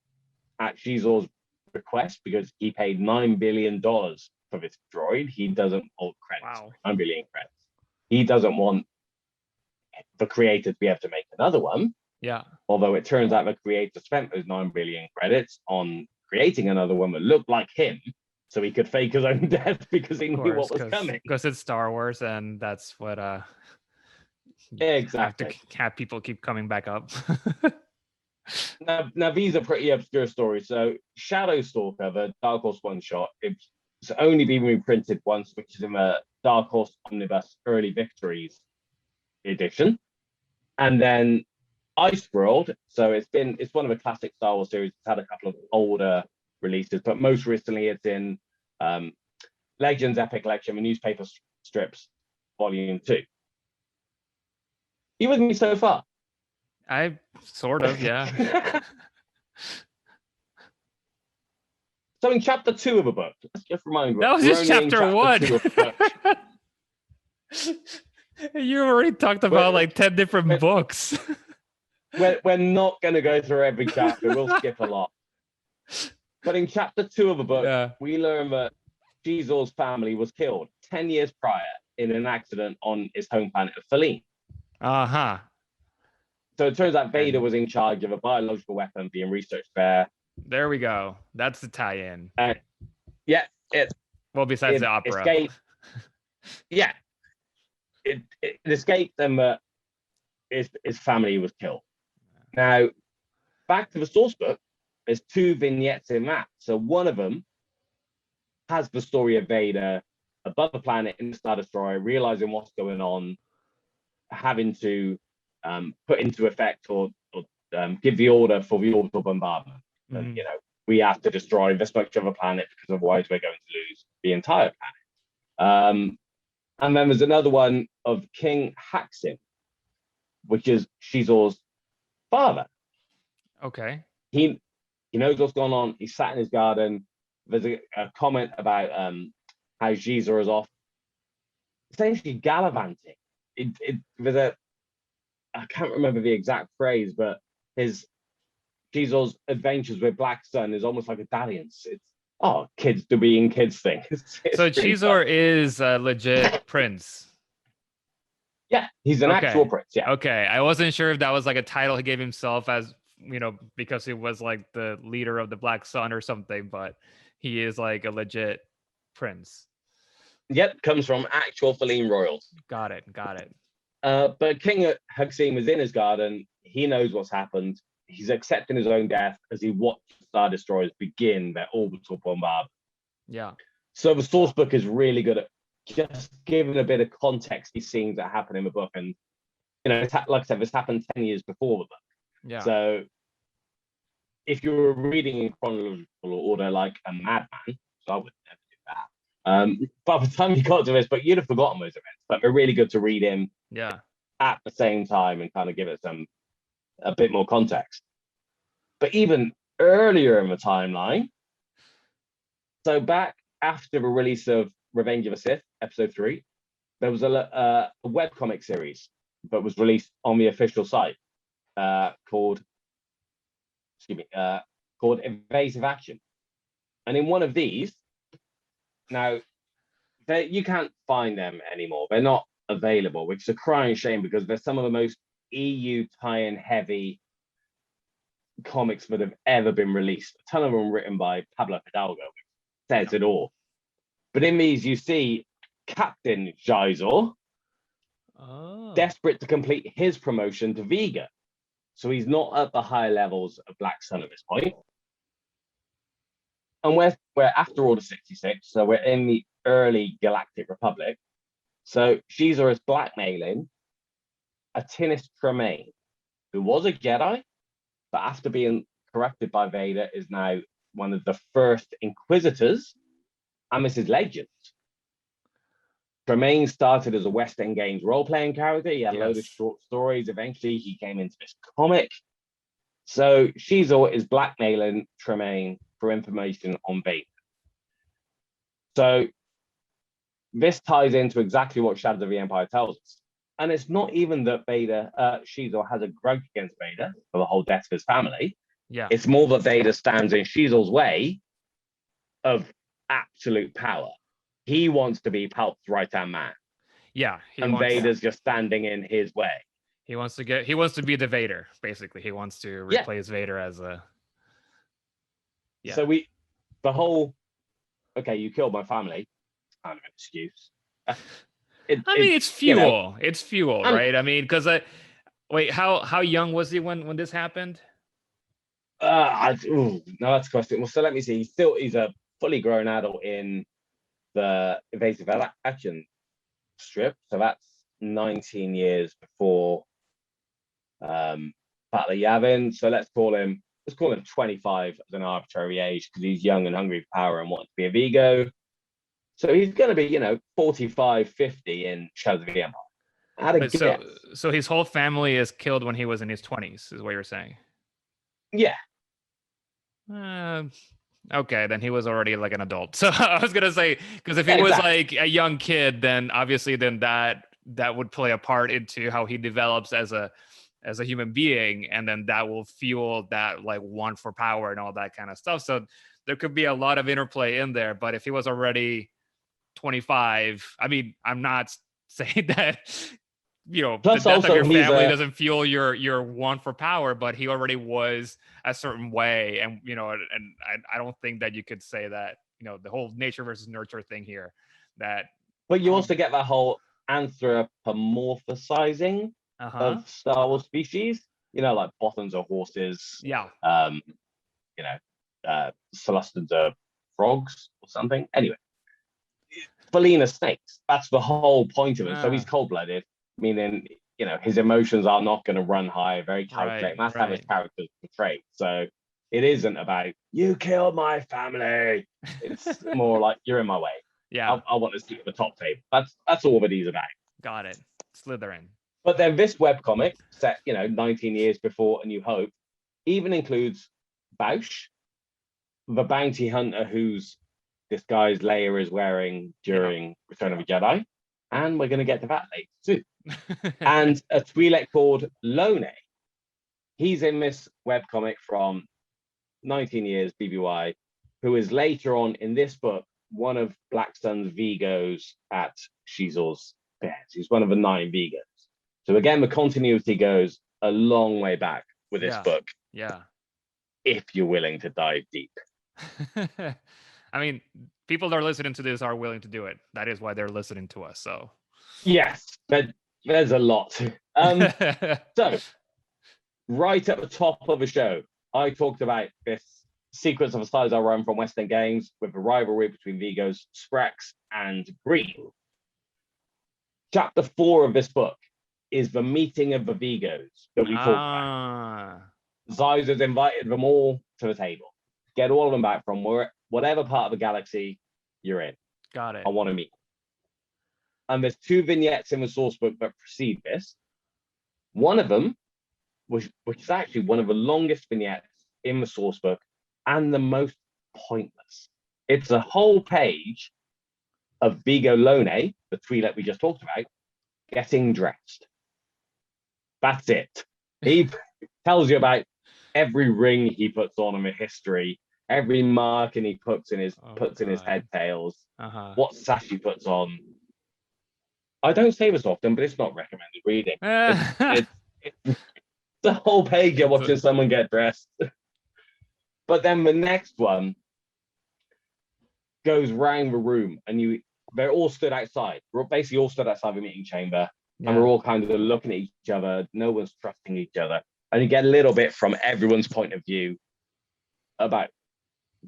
Speaker 3: at Shizor's request because he paid $9 billion for this droid. He doesn't hold credits.
Speaker 2: Wow.
Speaker 3: 9 billion credits. He doesn't want the creator to be able to make another one.
Speaker 2: Yeah.
Speaker 3: Although it turns out the creator spent those 9 billion credits on creating another one that looked like him, so he could fake his own death because he knew what was coming.
Speaker 2: Because it's Star Wars, and that's what
Speaker 3: exactly.
Speaker 2: have to have people keep coming back up.
Speaker 3: Now these are pretty obscure stories. So Shadow Stalker, the Dark Horse one shot, it's only been reprinted once, which is in the Dark Horse Omnibus Early Victories edition, and then Ice World. So it's one of the classic Star Wars series. It's had a couple of older releases, but most recently it's in Legends Epic Collection, the newspaper strips, Volume 2. You with me so far?
Speaker 2: I sort of, yeah.
Speaker 3: So in chapter 2 of the book, let's just remind you.
Speaker 2: That was just chapter 1. You already talked about like 10 different books.
Speaker 3: We're not going to go through every chapter. We'll skip a lot. But in chapter 2 of the book, we learn that Shizor's family was killed 10 years prior in an accident on his home planet of Faline.
Speaker 2: Uh-huh.
Speaker 3: So it turns out Vader was in charge of a biological weapon being researched there.
Speaker 2: There we go. That's the tie-in.
Speaker 3: Yeah.
Speaker 2: Well, besides the opera.
Speaker 3: Escaped. Yeah. It escaped and his family was killed. Now, back to the source book, there's 2 vignettes in that. So one of them has the story of Vader above the planet in the Star Destroyer, realizing what's going on, having to put into effect or give the order for the orbital bombardment. And, we have to destroy this much of a planet because otherwise we're going to lose the entire planet. And then there's another one of King Haxim, which is Shizor's father.
Speaker 2: Okay.
Speaker 3: He knows what's going on. He's sat in his garden. There's a comment about how Shizor is off, essentially gallivanting. I can't remember the exact phrase, but Shizor's adventures with Black Sun is almost like a dalliance. It's kids do being kids thing.
Speaker 2: So Shizor is a legit prince.
Speaker 3: Yeah, he's an actual prince. Yeah.
Speaker 2: Okay, I wasn't sure if that was like a title he gave himself as because he was like the leader of the Black Sun or something, but he is like a legit prince.
Speaker 3: Yep, comes from actual Faline royals.
Speaker 2: Got it.
Speaker 3: But King Haxim is in his garden. He knows what's happened. He's accepting his own death as he watches Star Destroyers begin their orbital bombardment.
Speaker 2: Yeah.
Speaker 3: So the source book is really good at just giving a bit of context to these scenes that happen in the book. And, like I said, this happened 10 years before the book.
Speaker 2: Yeah.
Speaker 3: So if you were reading in chronological order like a madman, so I would never do that. By the time you got to this book, you'd have forgotten those events. But they're really good to read in at the same time and kind of give it some a bit more context. But even earlier in the timeline, so back after the release of Revenge of the Sith, Episode 3, there was a webcomic series that was released on the official site called Evasive Action. And in one of these, now, you can't find them anymore. They're not available, which is a crying shame because they're some of the most EU tie-in heavy comics that have ever been released. A ton of them written by Pablo Hidalgo, which says it all. But in these, you see Captain Jaizor desperate to complete his promotion to Vega. So he's not at the high levels of Black Sun at this point. And we're after Order 66, so we're in the early Galactic Republic. So Shizor is blackmailing Atinis Tremaine, who was a Jedi, but after being corrupted by Vader, is now one of the first Inquisitors, and this is Legends. Tremaine started as a West End Games role-playing character. He had a load of short stories. Eventually, he came into this comic. So Shizor is blackmailing Tremaine for information on Vader. So this ties into exactly what Shadows of the Empire tells us. And it's not even that Shizor has a grudge against Vader for the whole death of his family.
Speaker 2: Yeah.
Speaker 3: It's more that Vader stands in Shizor's way of absolute power. He wants to be Palp's right-hand man.
Speaker 2: Yeah.
Speaker 3: Vader's just standing in his way.
Speaker 2: He wants to be the Vader, basically. He wants to replace Vader as a... Yeah.
Speaker 3: So okay, you killed my family. Kind of an excuse.
Speaker 2: It's fuel. It's fuel, right? I mean, because wait, how young was he when this happened?
Speaker 3: No, that's a question. Well, so let me see. He's a fully grown adult in the Evasive Action strip. So that's 19 years before Battle of Yavin. So let's call him 25 as an arbitrary age because he's young and hungry for power and wants to be a Vigo. So he's going to be, 45, 50 in Shadows of the Empire.
Speaker 2: So his whole family is killed when he was in his 20s, is what you're saying?
Speaker 3: Yeah.
Speaker 2: Okay, then he was already like an adult. So I was going to say, because if he was like a young kid, then obviously that would play a part into how he develops as a human being, and then that will fuel that like want for power and all that kind of stuff. So there could be a lot of interplay in there. But if he was already 25, I mean, I'm not saying that
Speaker 3: Plus
Speaker 2: the death of your family
Speaker 3: a...
Speaker 2: doesn't fuel your want for power, but he already was a certain way, and and I don't think that you could say that the whole nature versus nurture thing here. But
Speaker 3: you also get that whole anthropomorphizing of Star Wars species. Like Bothans are horses.
Speaker 2: Yeah.
Speaker 3: Celestins are frogs or something. Anyway. Felina snakes. That's the whole point of it. So he's cold-blooded, meaning his emotions are not going to run high, very calculated. That's how his character's portrayed. So it isn't about you killed my family. It's more like you're in my way.
Speaker 2: Yeah,
Speaker 3: I want to sit at the top table. That's all that he's about.
Speaker 2: Got it. Slytherin.
Speaker 3: But then this webcomic set 19 years before A New Hope even includes Bausch, the bounty hunter whose disguise Leia is wearing during Return of the Jedi, and we're going to get to that later too. And a Twi'lek called Lone. He's in this webcomic from 19 years BBY, who is later on in this book one of Black Sun's Vigos at Shizor's behest. He's one of the 9 Vigos. So again, the continuity goes a long way back with this book.
Speaker 2: Yeah.
Speaker 3: If you're willing to dive deep.
Speaker 2: I mean, people that are listening to this are willing to do it. That is why they're listening to us. So,
Speaker 3: yes, there's a lot. So, right at the top of the show, I talked about this sequence of a Sizar run from West End Games with the rivalry between Vigos, Sprax, and Green. Chapter 4 of this book is the meeting of the Vigos that we talked about. Sizar's invited them all to the table. Get all of them back from whatever part of the galaxy you're in.
Speaker 2: Got it.
Speaker 3: I want to meet. And there's 2 vignettes in the source book that precede this. One of them which is actually one of the longest vignettes in the source book and the most pointless. It's a whole page of Vigo Lone, the Twi'lek we just talked about, getting dressed. That's it. He tells you about every ring he puts on in the history, every marking he puts in his head tails, what sash he puts on. I don't say this often, but it's not recommended reading. It's the whole page you're watching someone get dressed. But then the next one goes round the room, and they're all stood outside. We're basically all stood outside the meeting chamber, and we're all kind of looking at each other. No one's trusting each other. And you get a little bit from everyone's point of view about,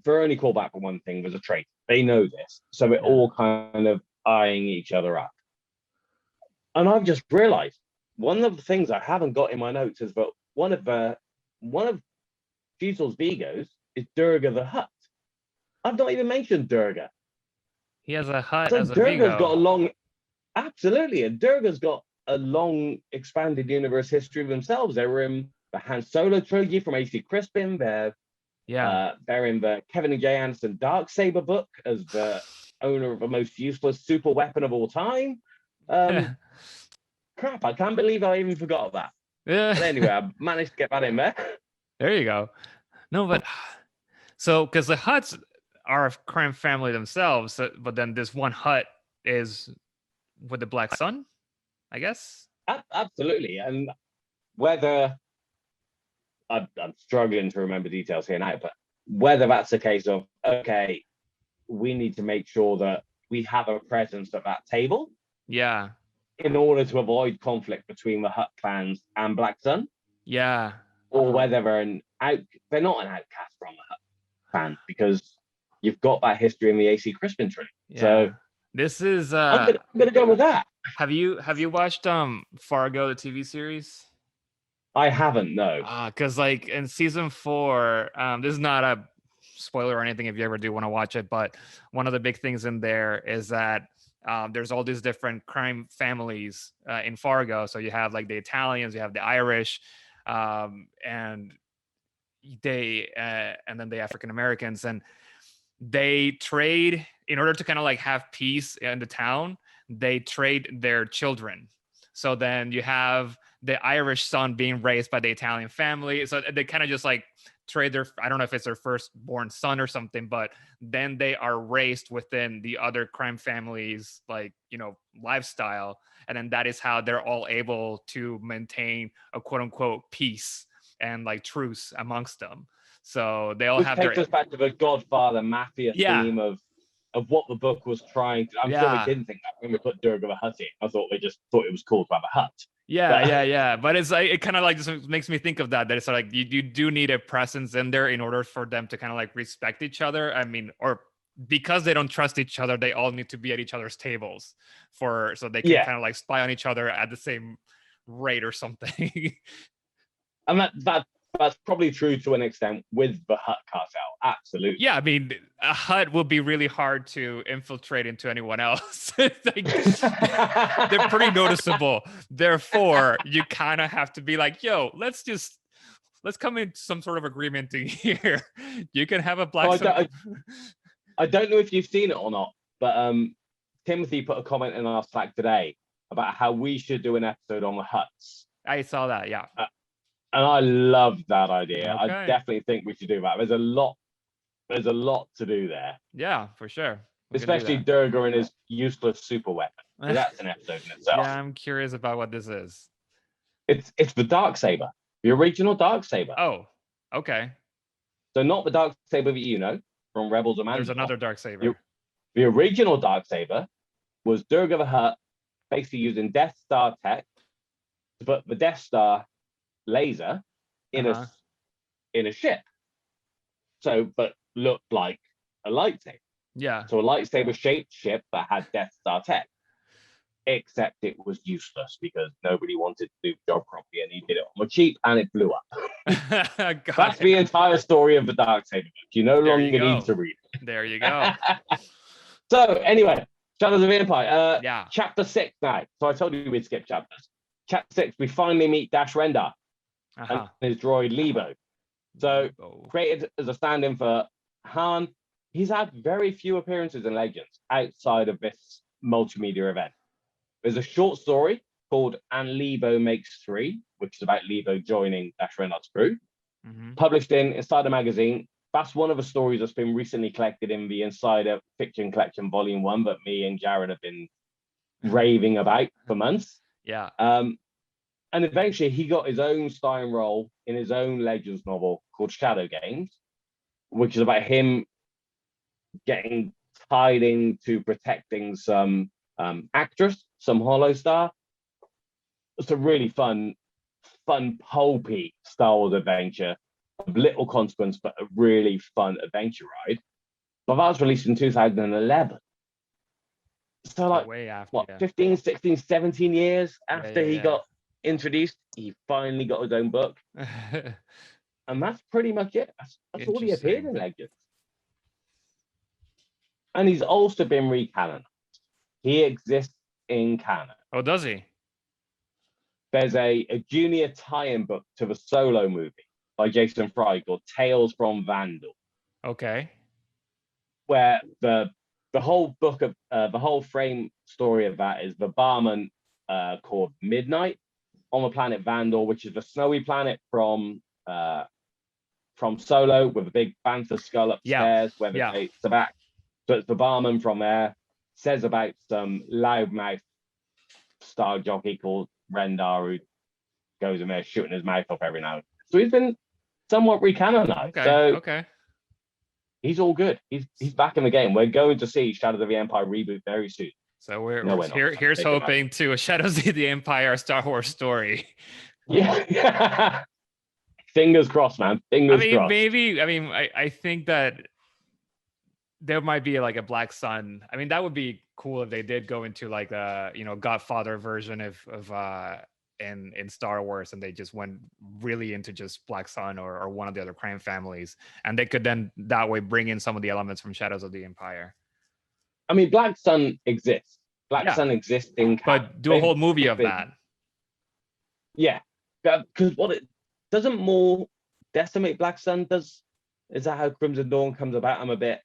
Speaker 3: they're only called back for one thing, there's a traitor. They know this. So we're all kind of eyeing each other up. And I've just realized one of the things I haven't got in my notes is that one of Fusel's Vigos is Durga the Hutt. I've not even mentioned Durga.
Speaker 2: He has a hut
Speaker 3: So
Speaker 2: as a
Speaker 3: Durga's
Speaker 2: Vigo.
Speaker 3: got a long, absolutely, and Durga's got a long expanded universe history themselves. They were in the Han Solo trilogy from A.C. Crispin. They're in the Kevin and Jay Anderson Darksaber book as the owner of the most useless super weapon of all time. Crap, I can't believe I even forgot that. But anyway, I managed to get that in there.
Speaker 2: There you go. No, but so because the Hutts are a crime family themselves, but then this one Hutt is with the Black Sun, I guess.
Speaker 3: Absolutely, and whether I'm struggling to remember details here now, but whether that's a case of, okay, we need to make sure that we have a presence at that table.
Speaker 2: Yeah.
Speaker 3: In order to avoid conflict between the Hutt clans and Black Sun.
Speaker 2: Yeah.
Speaker 3: Or whether they're not an outcast from the Hutt clan, because you've got that history in the A.C. Crispin tree. Yeah. So
Speaker 2: this is
Speaker 3: I'm gonna go with that.
Speaker 2: Have you watched Fargo, the TV series?
Speaker 3: I haven't, no.
Speaker 2: Because like in season 4, this is not a spoiler or anything if you ever do want to watch it, but one of the big things in there is that there's all these different crime families in Fargo. So you have like the Italians, you have the Irish, and then the African Americans, and they trade in order to kind of like have peace in the town. They trade their children. So then you have the Irish son being raised by the Italian family. So they kind of just like trade I don't know if it's their firstborn son or something, but then they are raised within the other crime families, like, lifestyle. And then that is how they're all able to maintain a quote unquote peace and like truce amongst them. So they all have
Speaker 3: takes us back to the Godfather mafia theme of what the book was trying to. I'm sure we didn't think that when we put Durga the Hutt in. I thought we just thought it was cool to have a hut.
Speaker 2: But it's like, it kind of like just makes me think of that it's like you do need a presence in there in order for them to kind of like respect each other. I mean, or because they don't trust each other, they all need to be at each other's tables so they can kind of like spy on each other at the same rate or something.
Speaker 3: And that's probably true to an extent with the Hutt cartel. Absolutely.
Speaker 2: Yeah, I mean, a Hutt will be really hard to infiltrate into anyone else. They're pretty noticeable. Therefore, you kind of have to be like, yo, let's come into some sort of agreement here. You can have a black.
Speaker 3: I don't know if you've seen it or not, but Timothy put a comment in our Slack today about how we should do an episode on the Hutts.
Speaker 2: I saw that, yeah.
Speaker 3: And I love that idea.
Speaker 2: Okay.
Speaker 3: I definitely think we should do that. There's a lot to do there.
Speaker 2: Yeah, for sure.
Speaker 3: Especially Durga and his useless super weapon. So that's an episode in itself.
Speaker 2: Yeah, I'm curious about what this is.
Speaker 3: It's the Darksaber, the original Darksaber.
Speaker 2: Oh, okay.
Speaker 3: So not the Darksaber that you know from Rebels of Mandalore.
Speaker 2: There's another Darksaber.
Speaker 3: The original Darksaber was Durga the Hutt basically using Death Star tech to put the Death Star laser in a ship. So, but looked like a lightsaber.
Speaker 2: Yeah.
Speaker 3: So a lightsaber shaped ship that had Death Star tech. Except it was useless because nobody wanted to do the job properly, and he did it on the cheap, and it blew up. That's the entire story of the Darksaber book. You no longer need to read it.
Speaker 2: There you go.
Speaker 3: So anyway, Shadows of the Empire.
Speaker 2: Yeah.
Speaker 3: Chapter 6 now. So I told you we'd skip chapters. Chapter 6, we finally meet Dash Rendar. and his droid Lebo. So
Speaker 2: Oh.
Speaker 3: created as a stand-in for Han, he's had very few appearances in Legends outside of this multimedia event. There's a short story called And Lebo Makes Three, which is about Lebo joining Dash Rendard's crew, published in Insider Magazine. That's one of the stories that's been recently collected in the Insider Fiction Collection Volume 1 that me and Jared have been raving about for months.
Speaker 2: Yeah.
Speaker 3: And eventually he got his own starring role in his own Legends novel called Shadow Games, which is about him getting tied into protecting some actress, some Hollow Star. It's a really fun, pulpy Star Wars adventure of little consequence, but a really fun adventure ride. But that was released in 2011. So like,
Speaker 2: way after,
Speaker 3: what, 15, 16, 17 years after he got introduced, he finally got his own book. And that's pretty much it. That's all he appeared in Legends. And he's also been recanonized. He exists in canon.
Speaker 2: Oh, does he?
Speaker 3: There's a junior tie-in book to the Solo movie by Jason Fry called Tales from Vandal.
Speaker 2: Okay.
Speaker 3: Where the whole book of the whole frame story of that is the barman called Midnight on the planet Vandal, which is the snowy planet from Solo with a big bantha skull upstairs where the gates are back. So it's the barman from there, says about some loudmouth star jockey called Rendar who goes in there shooting his mouth off every now and then. So he's been somewhat recanonized.
Speaker 2: Okay.
Speaker 3: He's all good. He's back in the game. We're going to see Shadows of the Empire reboot very soon.
Speaker 2: So here's hoping to Shadows of the Empire Star Wars story.
Speaker 3: Yeah. Fingers crossed, man. Fingers crossed.
Speaker 2: Maybe. I think that there might be like a Black Sun. I mean, that would be cool if they did go into like a Godfather version of in Star Wars, and they just went really into just Black Sun or one of the other crime families, and they could then that way bring in some of the elements from Shadows of the Empire.
Speaker 3: I mean, Black Sun exists. Black Sun exists in canon.
Speaker 2: But do a whole movie of that.
Speaker 3: Yeah, because what it doesn't more decimate Black Sun does. Is that how Crimson Dawn comes about? I'm a bit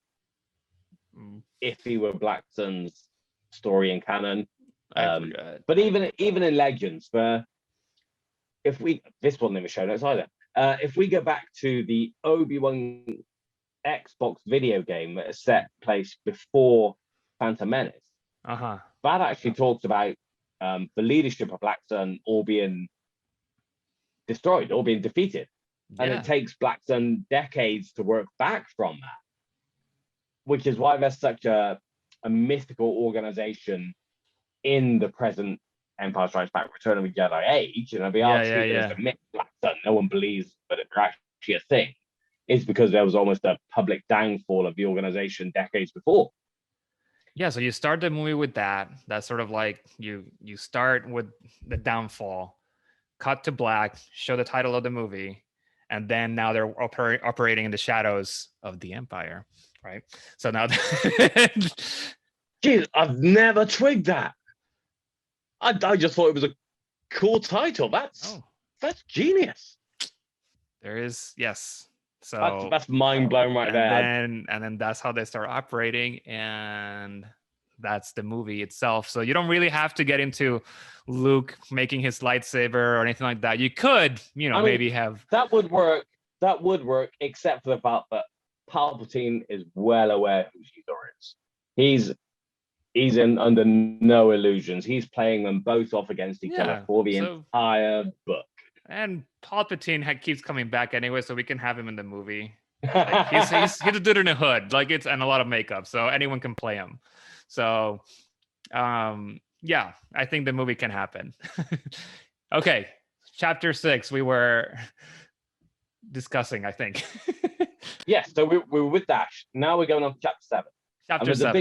Speaker 3: iffy with Black Sun's story in canon. But even in Legends, this wasn't in the show notes either. If we go back to the Obi-Wan Xbox video game that is set place before Phantom Menace, that actually talks about the leadership of Black Sun all being destroyed, all being defeated. And it takes Black Sun decades to work back from that, which is why there's such a mythical organization in the present Empire Strikes Back, Return of the Jedi age. And the myth Black Sun, no one believes that it's actually a thing, is because there was almost a public downfall of the organization decades before.
Speaker 2: Yeah, so you start the movie with that. That's sort of like you start with the downfall, cut to black, show the title of the movie, and then now they're operating in the shadows of the Empire, right? So now,
Speaker 3: Jeez, I've never twigged that. I just thought it was a cool title. That's genius.
Speaker 2: There is, yes. So
Speaker 3: that's mind blown right there.
Speaker 2: And then that's how they start operating, and that's the movie itself. So you don't really have to get into Luke making his lightsaber or anything like that. You could, maybe have
Speaker 3: that would work. That would work, except for the fact that Palpatine is well aware who Caesar is. He's under no illusions. He's playing them both off against each other for the entire book.
Speaker 2: And Palpatine keeps coming back anyway, so we can have him in the movie. Like, he's a dude in a hood, and a lot of makeup, so anyone can play him. So, I think the movie can happen. Okay, chapter 6. We were discussing, I think.
Speaker 3: Yes, so we were with Dash. Now we're going on to chapter 7.
Speaker 2: Chapter 7.
Speaker 3: A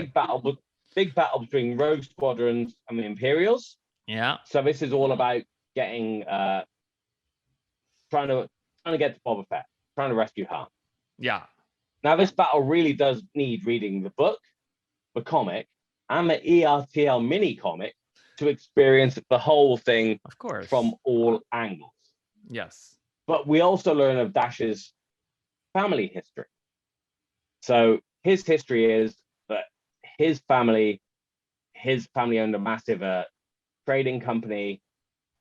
Speaker 3: big battle between Rogue Squadrons and the Imperials.
Speaker 2: Yeah.
Speaker 3: So this is all about getting trying to get to Boba Fett, trying to rescue Han.
Speaker 2: Yeah.
Speaker 3: Now this battle really does need reading the book, the comic, and the ERTL mini comic to experience the whole thing,
Speaker 2: of course,
Speaker 3: from all angles.
Speaker 2: Yes.
Speaker 3: But we also learn of Dash's family history. So his history is that his family owned a massive trading company,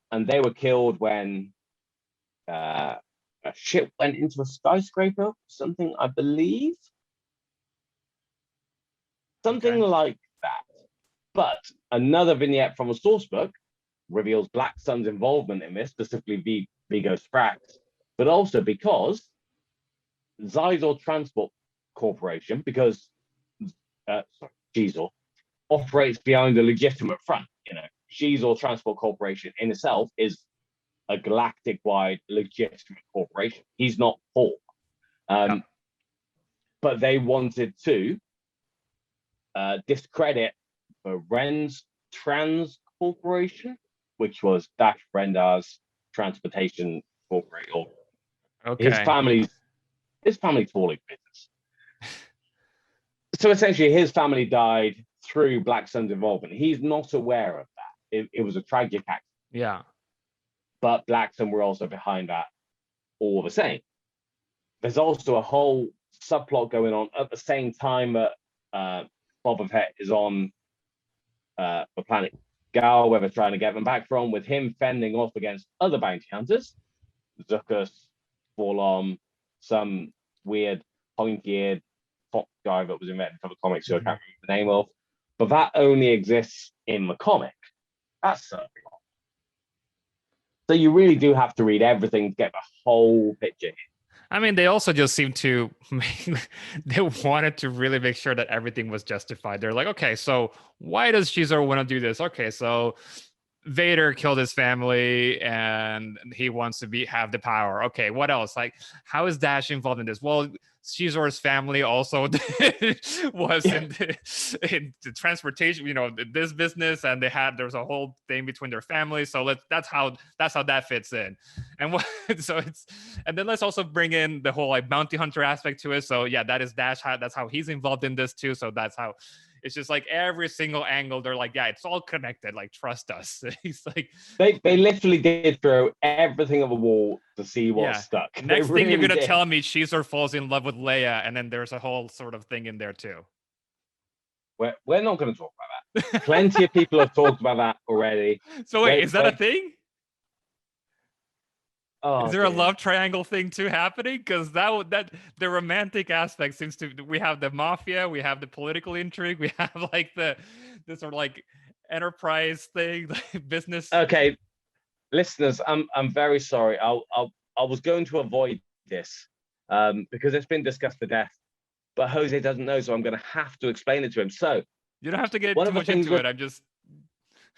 Speaker 3: and they were killed when a ship went into a skyscraper, something I believe. Something like that. But another vignette from a source book reveals Black Sun's involvement in this, specifically Vigo Sprax, but also because Zizor Transport Corporation, because Zizor operates behind a legitimate front. Zizor Transport Corporation in itself is a galactic-wide legitimate corporation. He's not poor. But they wanted to discredit the Ren's Trans Corporation, which was Dash Rendar's transportation corporation.
Speaker 2: Okay.
Speaker 3: His family's falling business. So essentially, his family died through Black Sun's involvement. He's not aware of that. It was a tragic accident.
Speaker 2: Yeah. But
Speaker 3: Black Sun were also behind that all the same. There's also a whole subplot going on at the same time that Boba Fett is on the planet Gal, where they're trying to get them back from, with him fending off against other bounty hunters, Zuckuss, Forlom, some weird pointy-eared fox guy that was invented for the comics, who I can't remember the name of. But that only exists in the comic. That's certainly wrong. So you really do have to read everything to get the whole picture here.
Speaker 2: I mean, they also just seem to they wanted to really make sure that everything was justified. They're like, okay, so why does Shizor want to do this? Okay, so Vader killed his family and he wants to have the power. Okay, what else? Like, how is Dash involved in this? Well, Shizor's family also was in the transportation, this business, and there's a whole thing between their families. So that's how that fits in. And and then let's also bring in the whole like bounty hunter aspect to it. So yeah, that is Dash. That's how he's involved in this too. So that's how. It's just like every single angle, they're like, yeah, it's all connected. Like, trust us. He's like,
Speaker 3: they literally did throw everything at the wall to see what stuck.
Speaker 2: Next thing you're gonna tell me, Shizor falls in love with Leia, and then there's a whole sort of thing in there too.
Speaker 3: We're not going to talk about that. Plenty of people have talked about that already.
Speaker 2: So wait, is that a thing?
Speaker 3: Oh,
Speaker 2: is there a love triangle thing too happening? Because that the romantic aspect seems to. We have the mafia, we have the political intrigue, we have like the sort of like enterprise thing, like business.
Speaker 3: Okay, listeners, I'm very sorry. I was going to avoid this because it's been discussed to death, but Jose doesn't know, so I'm going to have to explain it to him. So
Speaker 2: you don't have to get too much into it. I'm just.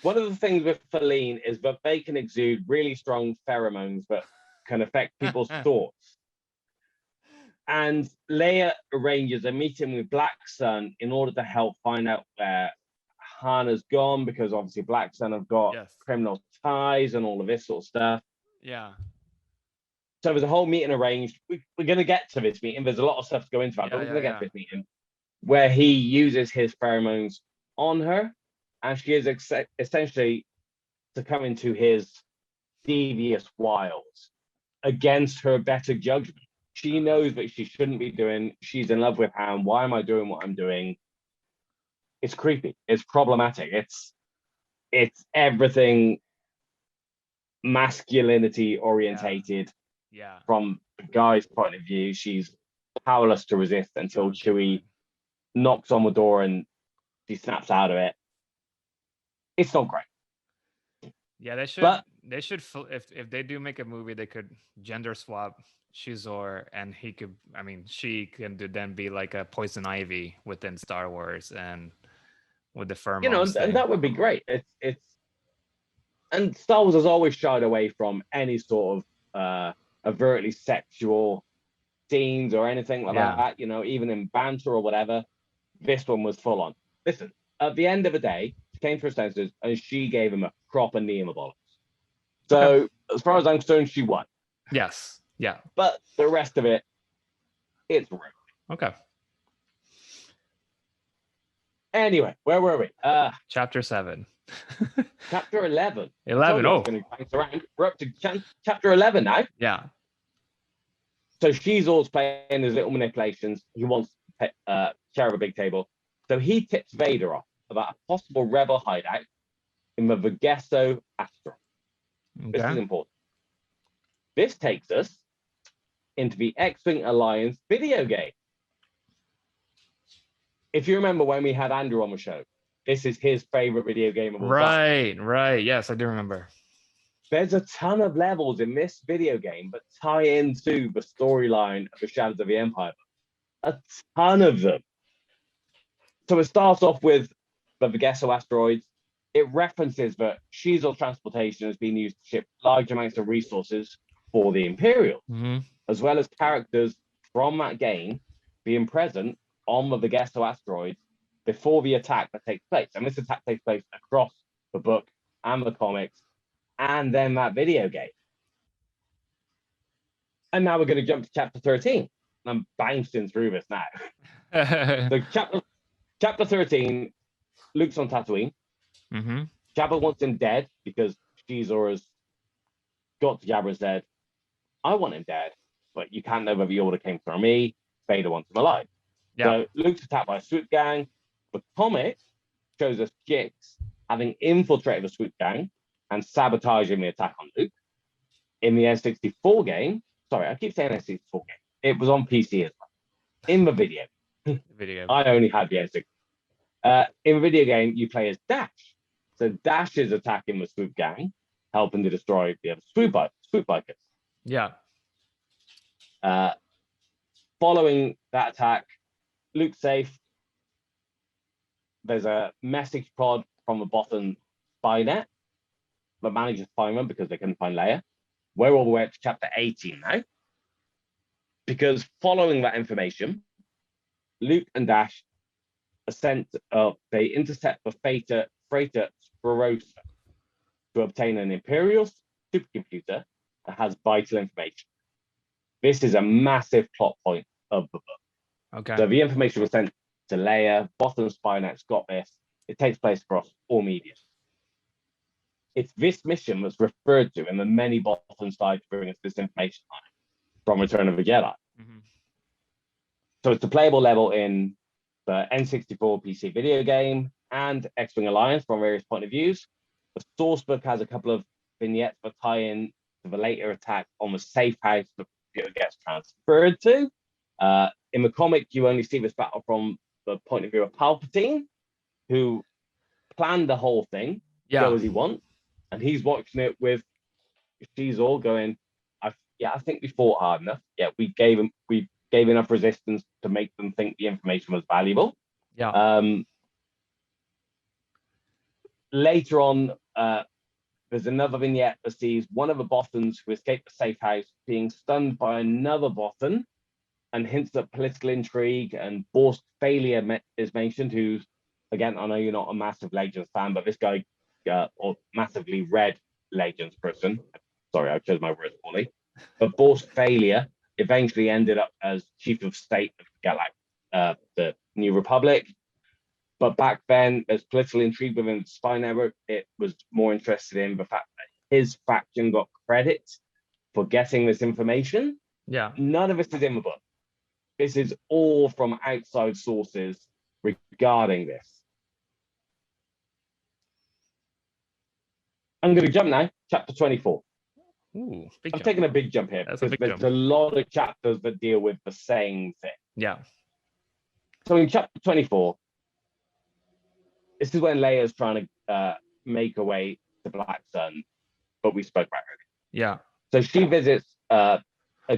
Speaker 3: One of the things with Feline is that they can exude really strong pheromones that can affect people's thoughts. And Leia arranges a meeting with Black Sun in order to help find out where Hana's gone, because obviously Black Sun have got criminal ties and all of this sort of stuff.
Speaker 2: Yeah.
Speaker 3: So there's a whole meeting arranged. We're going to get to this meeting. There's a lot of stuff to go into that, but we're going to get to this meeting where he uses his pheromones on her. And she is essentially succumbing to his devious wiles against her better judgment. She knows that she shouldn't be doing. She's in love with Han. Why am I doing what I'm doing? It's creepy. It's problematic. It's everything masculinity orientated.
Speaker 2: Yeah.
Speaker 3: From the guy's point of view, she's powerless to resist until Chewie knocks on the door and she snaps out of it. It's not great.
Speaker 2: Yeah, they should. They should. If they do make a movie, they could gender swap Shizor, and he could. I mean, she can then be like a Poison Ivy within Star Wars, and with the pheromones.
Speaker 3: And that would be great. It's and Star Wars has always shied away from any sort of overtly sexual scenes or anything like that. Even in banter or whatever. This one was full on. Listen, at the end of the day, came to her senses and she gave him a proper knee in the bollocks. So as far as I'm concerned, she won.
Speaker 2: Yes. Yeah.
Speaker 3: But the rest of it, it's rude.
Speaker 2: Okay.
Speaker 3: Anyway, where were we?
Speaker 2: Chapter 7.
Speaker 3: Chapter 11.
Speaker 2: 11. Oh.
Speaker 3: We're up to chapter 11 now.
Speaker 2: Yeah.
Speaker 3: So she's always playing his little manipulations. He wants to share a big table. So he tips Vader off about a possible rebel hideout in the Vegesso asteroid. This is important. This takes us into the X-Wing Alliance video game. If you remember when we had Andrew on the show, this is his favorite video game of all time.
Speaker 2: Right. Yes, I do remember.
Speaker 3: There's a ton of levels in this video game that tie into the storyline of the Shadows of the Empire. A ton of them. So it starts off with the Vegesso asteroids. It references that Shizel transportation has been used to ship large amounts of resources for the Imperial, as well as characters from that game being present on the Vegesso asteroids before the attack that takes place. And this attack takes place across the book and the comics and then that video game. And now we're going to jump to chapter 13. I'm bouncing through this now. So chapter 13, Luke's on Tatooine. Jabba wants him dead because Shizor has got to Jabba's dead. I want him dead, but you can't know whether the order came from me. Vader wants him alive. Yeah. So Luke's attacked by a swoop gang. The comic shows us Jix having infiltrated the swoop gang and sabotaging the attack on Luke. In the N64 game, sorry, I keep saying N64 game. It was on PC as well. In the video. I only had the N64. In the video game, you play as Dash. So Dash is attacking the swoop gang, helping to destroy the other swoop bikers.
Speaker 2: Yeah.
Speaker 3: Following that attack, Luke's safe. There's a message pod from the Bothan spy net that manages to find them because they couldn't find Leia. We're all the way up to chapter 18 now. Because following that information, Luke and Dash they intercept the freighter Sprosa to obtain an Imperial supercomputer that has vital information. This is a massive plot point of the book.
Speaker 2: Okay.
Speaker 3: So the information was sent to Leia. Bothan Spynet's got this. It takes place across all media. It's this mission that's referred to in the many Bothans died to bring us this information from Return of the Jedi. So it's a playable level in the N64 PC video game and X-Wing Alliance from various point of views. The source book has a couple of vignettes that tie in to the later attack on the safe house the computer gets transferred to. In the comic, you only see this battle from the point of view of Palpatine, who planned the whole thing, go as he wants, and he's watching it with Shizor going, I think we fought hard enough. Yeah, we gave enough resistance to make them think the information was valuable. Yeah. Later on, there's another vignette that sees one of the Bothans who escaped the safe house being stunned by another Bothan, and hints at political intrigue, and Borst failure is mentioned, who's, again, I know you're not a massive Legends fan, but this guy, or massively read Legends person, sorry, I chose my words poorly, but Borst failure eventually ended up as chief of state of the New Republic. But back then, there's political intrigue within the spy network. It was more interested in the fact that his faction got credit for getting this information.
Speaker 2: Yeah.
Speaker 3: None of this is in the book. This is all from outside sources regarding this. I'm going to jump now, chapter 24.
Speaker 2: Ooh,
Speaker 3: I'm taking a big jump here because there's a lot of chapters that deal with the same thing.
Speaker 2: Yeah.
Speaker 3: So in chapter 24, this is when Leia's trying to make her way to Black Sun, but we spoke about her.
Speaker 2: Yeah.
Speaker 3: So she visits a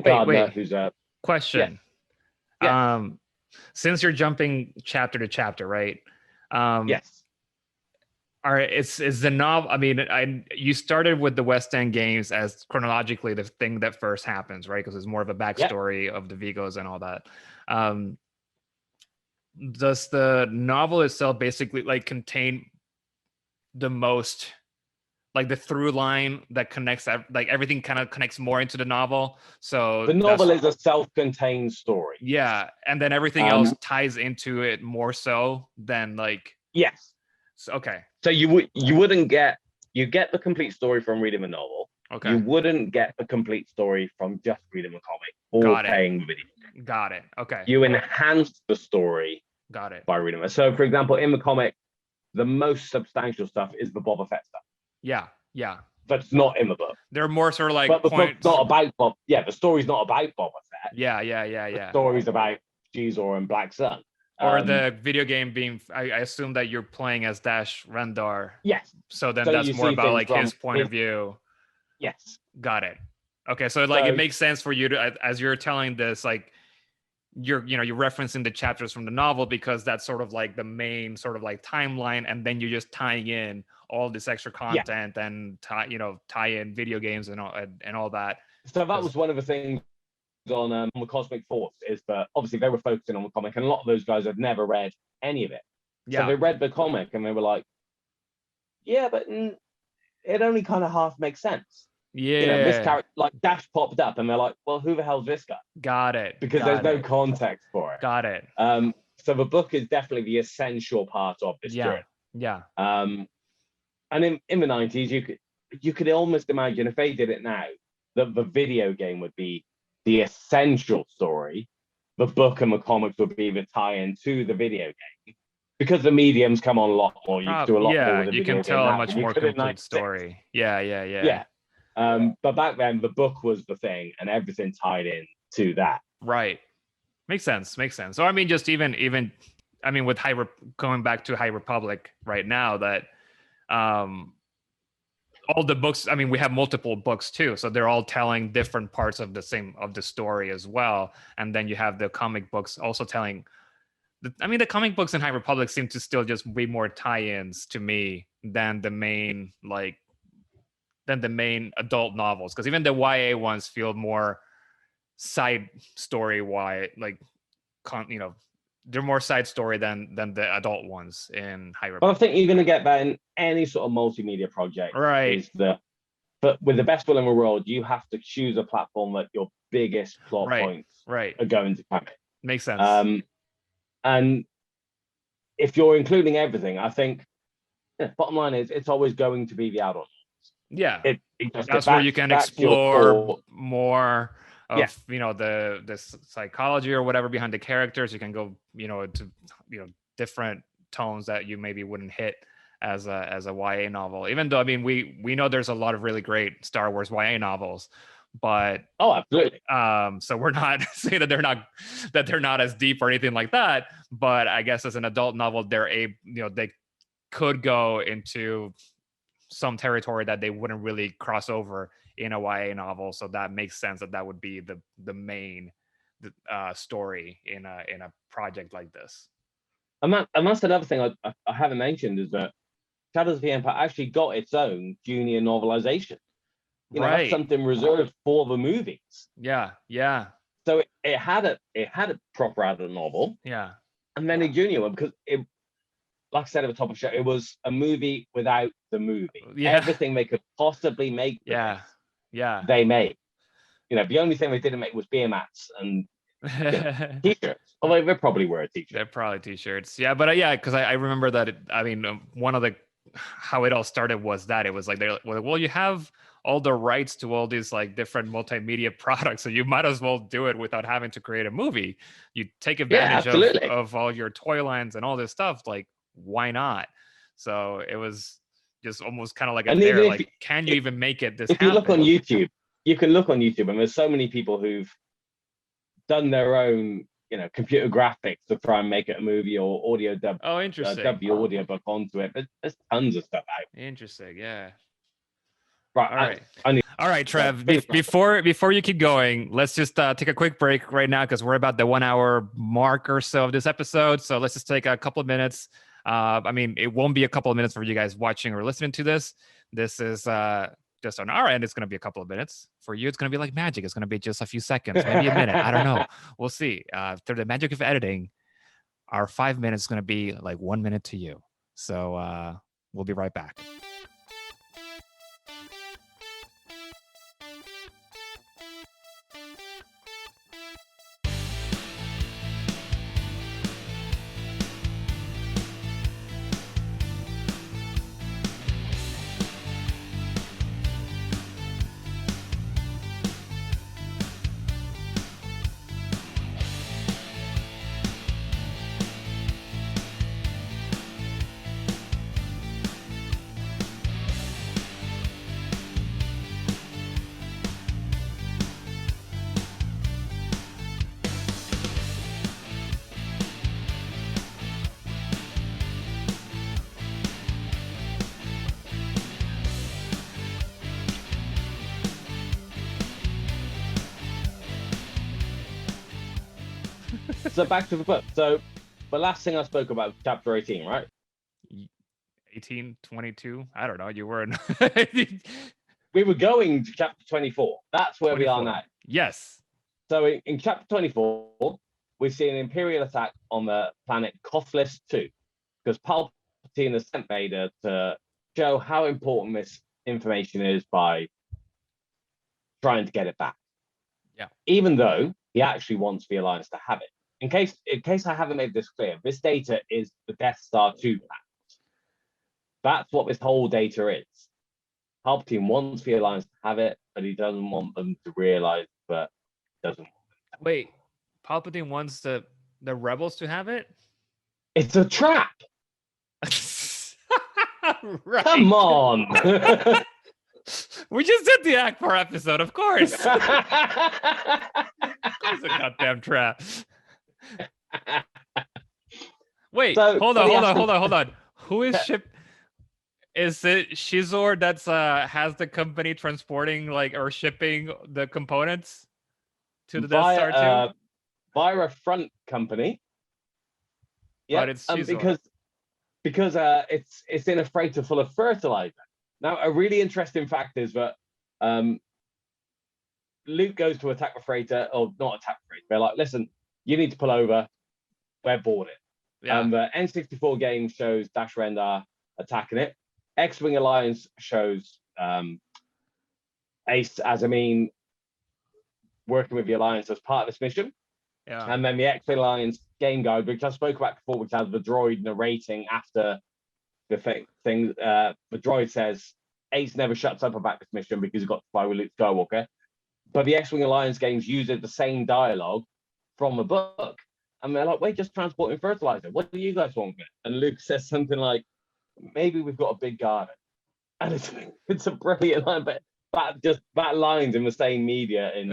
Speaker 3: gardener who's a
Speaker 2: question. Yeah. Since you're jumping chapter to chapter, right?
Speaker 3: Yes.
Speaker 2: All right, is the novel? I mean, you started with the West End games as chronologically the thing that first happens, right? Because it's more of a backstory of the Vigos and all that. Does the novel itself basically contain the most, the through line that connects, everything kind of connects more into the novel? So
Speaker 3: the novel is a self-contained story.
Speaker 2: Yeah, and then everything else ties into it more so than
Speaker 3: Yes.
Speaker 2: Okay.
Speaker 3: So you get the complete story from reading the novel,
Speaker 2: Okay.
Speaker 3: You wouldn't get a complete story from just reading the comic or
Speaker 2: Got it.
Speaker 3: playing the video.
Speaker 2: Got it. Okay.
Speaker 3: You enhance the story
Speaker 2: Got it.
Speaker 3: by reading it. So, for example, in the comic, the most substantial stuff is the Boba Fett stuff.
Speaker 2: Yeah. Yeah.
Speaker 3: That's not in the book.
Speaker 2: They're more sort of like
Speaker 3: But the
Speaker 2: points.
Speaker 3: book's not about Bob. Yeah, the story's not about Boba Fett.
Speaker 2: Yeah.
Speaker 3: The story's about Jizor and Black Sun.
Speaker 2: Or the video game being, I assume that you're playing as Dash Rendar.
Speaker 3: Yes.
Speaker 2: So then that's more about like his point of view.
Speaker 3: Yes.
Speaker 2: Got it. Okay, so like it makes sense for you to, as you're telling this, like you're referencing the chapters from the novel because that's sort of like the main sort of like timeline, and then you're just tying in all this extra content and tie in video games and all that.
Speaker 3: So that was one of the things on the Cosmic Force, is that obviously they were focusing on the comic, and a lot of those guys had never read any of it.
Speaker 2: Yeah.
Speaker 3: So they read the comic and they were like, yeah, but it only kind of half makes sense.
Speaker 2: Yeah.
Speaker 3: This character, like Dash popped up and they're like, well, who the hell's this guy?
Speaker 2: Got it.
Speaker 3: Because there's no context for it.
Speaker 2: Got it.
Speaker 3: So the book is definitely the essential part of this journey.
Speaker 2: Yeah.
Speaker 3: And in the 90s, you could almost imagine if they did it now, that the video game would be the essential story. The book and the comics would be the tie-in to the video game. Because the mediums come on a lot more. You can do a lot more with the
Speaker 2: you
Speaker 3: video
Speaker 2: can tell
Speaker 3: game
Speaker 2: a
Speaker 3: now
Speaker 2: much
Speaker 3: than you
Speaker 2: more
Speaker 3: could in
Speaker 2: complete
Speaker 3: 96.
Speaker 2: story. Yeah.
Speaker 3: But back then, the book was the thing, and everything tied in to that.
Speaker 2: Right. Makes sense. So I mean, just even I mean, with going back to High Republic right now, that all the books, I mean, we have multiple books too, so they're all telling different parts of the story as well. And then you have the comic books also telling. The comic books in High Republic seem to still just be more tie-ins to me than the main adult novels, because even the YA ones feel more side story they're more side story than the adult ones in High Republic.
Speaker 3: But I think you're going to get that in any sort of multimedia project.
Speaker 2: Right.
Speaker 3: But with the best will in the world, you have to choose a platform that your biggest plot points are going to come in.
Speaker 2: Makes sense.
Speaker 3: And if you're including everything, I think bottom line is it's always going to be the adult.
Speaker 2: Yeah. That's where you can explore more of the psychology or whatever behind the characters. You can go to different tones that you maybe wouldn't hit as a YA novel, even though we know there's a lot of really great Star Wars YA novels, but
Speaker 3: absolutely.
Speaker 2: So we're not saying that they're not as deep or anything like that, but I guess as an adult novel they could go into some territory that they wouldn't really cross over in a YA novel. So that makes sense that would be the main story in a project like this.
Speaker 3: And that's another thing I haven't mentioned, is that Shadows of the Empire actually got its own junior novelization. That's something reserved for the movies.
Speaker 2: Yeah.
Speaker 3: So it had a proper adult novel.
Speaker 2: Yeah.
Speaker 3: And then a junior one, because it, like I said at the top of the show, it was a movie without the movie.
Speaker 2: Yeah.
Speaker 3: Everything they could possibly make. They made. The only thing they didn't make was beer mats and t-shirts. Although they probably were a t-shirt.
Speaker 2: They're probably t-shirts. Yeah, but because I remember that. One of the how it all started was that it was like you have all the rights to all these like different multimedia products, so you might as well do it without having to create a movie. You take advantage of all your toy lines and all this stuff. Like, why not? So it was just almost kind of like can you even make it this?
Speaker 3: If you look on YouTube, you can look on YouTube, and there's so many people who've done their own computer graphics to try and make it a movie or audio dub.
Speaker 2: Oh, interesting.
Speaker 3: Dub the audio book onto it. But there's tons of stuff out.
Speaker 2: Interesting, yeah.
Speaker 3: Right.
Speaker 2: All right, Trev. Before you keep going, let's just take a quick break right now, because we're about the 1 hour mark or so of this episode. So let's just take a couple of minutes. It won't be a couple of minutes for you guys watching or listening to this. This is just on our end, it's going to be a couple of minutes. For you, it's going to be like magic. It's going to be just a few seconds, maybe a minute. I don't know. We'll see. Through the magic of editing, our 5 minutes is going to be like 1 minute to you. So we'll be right back.
Speaker 3: So back to the book. So the last thing I spoke about was chapter 18, right?
Speaker 2: 18, 22. I don't know. You were in
Speaker 3: We were going to chapter 24. That's where we are
Speaker 2: 24.
Speaker 3: now.
Speaker 2: Yes.
Speaker 3: So in chapter 24, we see an Imperial attack on the planet Kothless 2, because Palpatine has sent Vader to show how important this information is by trying to get it back.
Speaker 2: Yeah.
Speaker 3: Even though he actually wants the Alliance to have it. In case I haven't made this clear, this data is the Death Star 2 plan. That's what this whole data is. Palpatine wants the Alliance to have it, but he doesn't want them to realize that he doesn't.
Speaker 2: Wait, Palpatine wants the rebels to have it?
Speaker 3: It's a trap.
Speaker 2: Right.
Speaker 3: Come on.
Speaker 2: We just did the Akbar episode, of course. Of course, a goddamn trap. Wait,
Speaker 3: So,
Speaker 2: hold on. Who is ship? Is it Shizor that's has the company transporting or shipping the components to the Death Star 2?
Speaker 3: Via a front company.
Speaker 2: Yeah, but it's Shizor.
Speaker 3: Because it's in a freighter full of fertilizer. Now, a really interesting fact is that Luke goes to attack the freighter, or not attack the freighter. They're like, listen, you need to pull over. We're boarded.
Speaker 2: Yeah.
Speaker 3: The N64 game shows Dash Rendar attacking it. X-Wing Alliance shows Ace working with the Alliance as part of this mission.
Speaker 2: Yeah.
Speaker 3: And then the X-Wing Alliance game guide, which I spoke about before, which has the droid narrating after the thing. The droid says Ace never shuts up about this mission because he's got to fly with Luke Skywalker. But the X-Wing Alliance games uses the same dialogue from the book. And they're like, we're just transporting fertilizer. What do you guys want with it? And Luke says something like, maybe we've got a big garden. And it's a brilliant line, but that line's in the same media in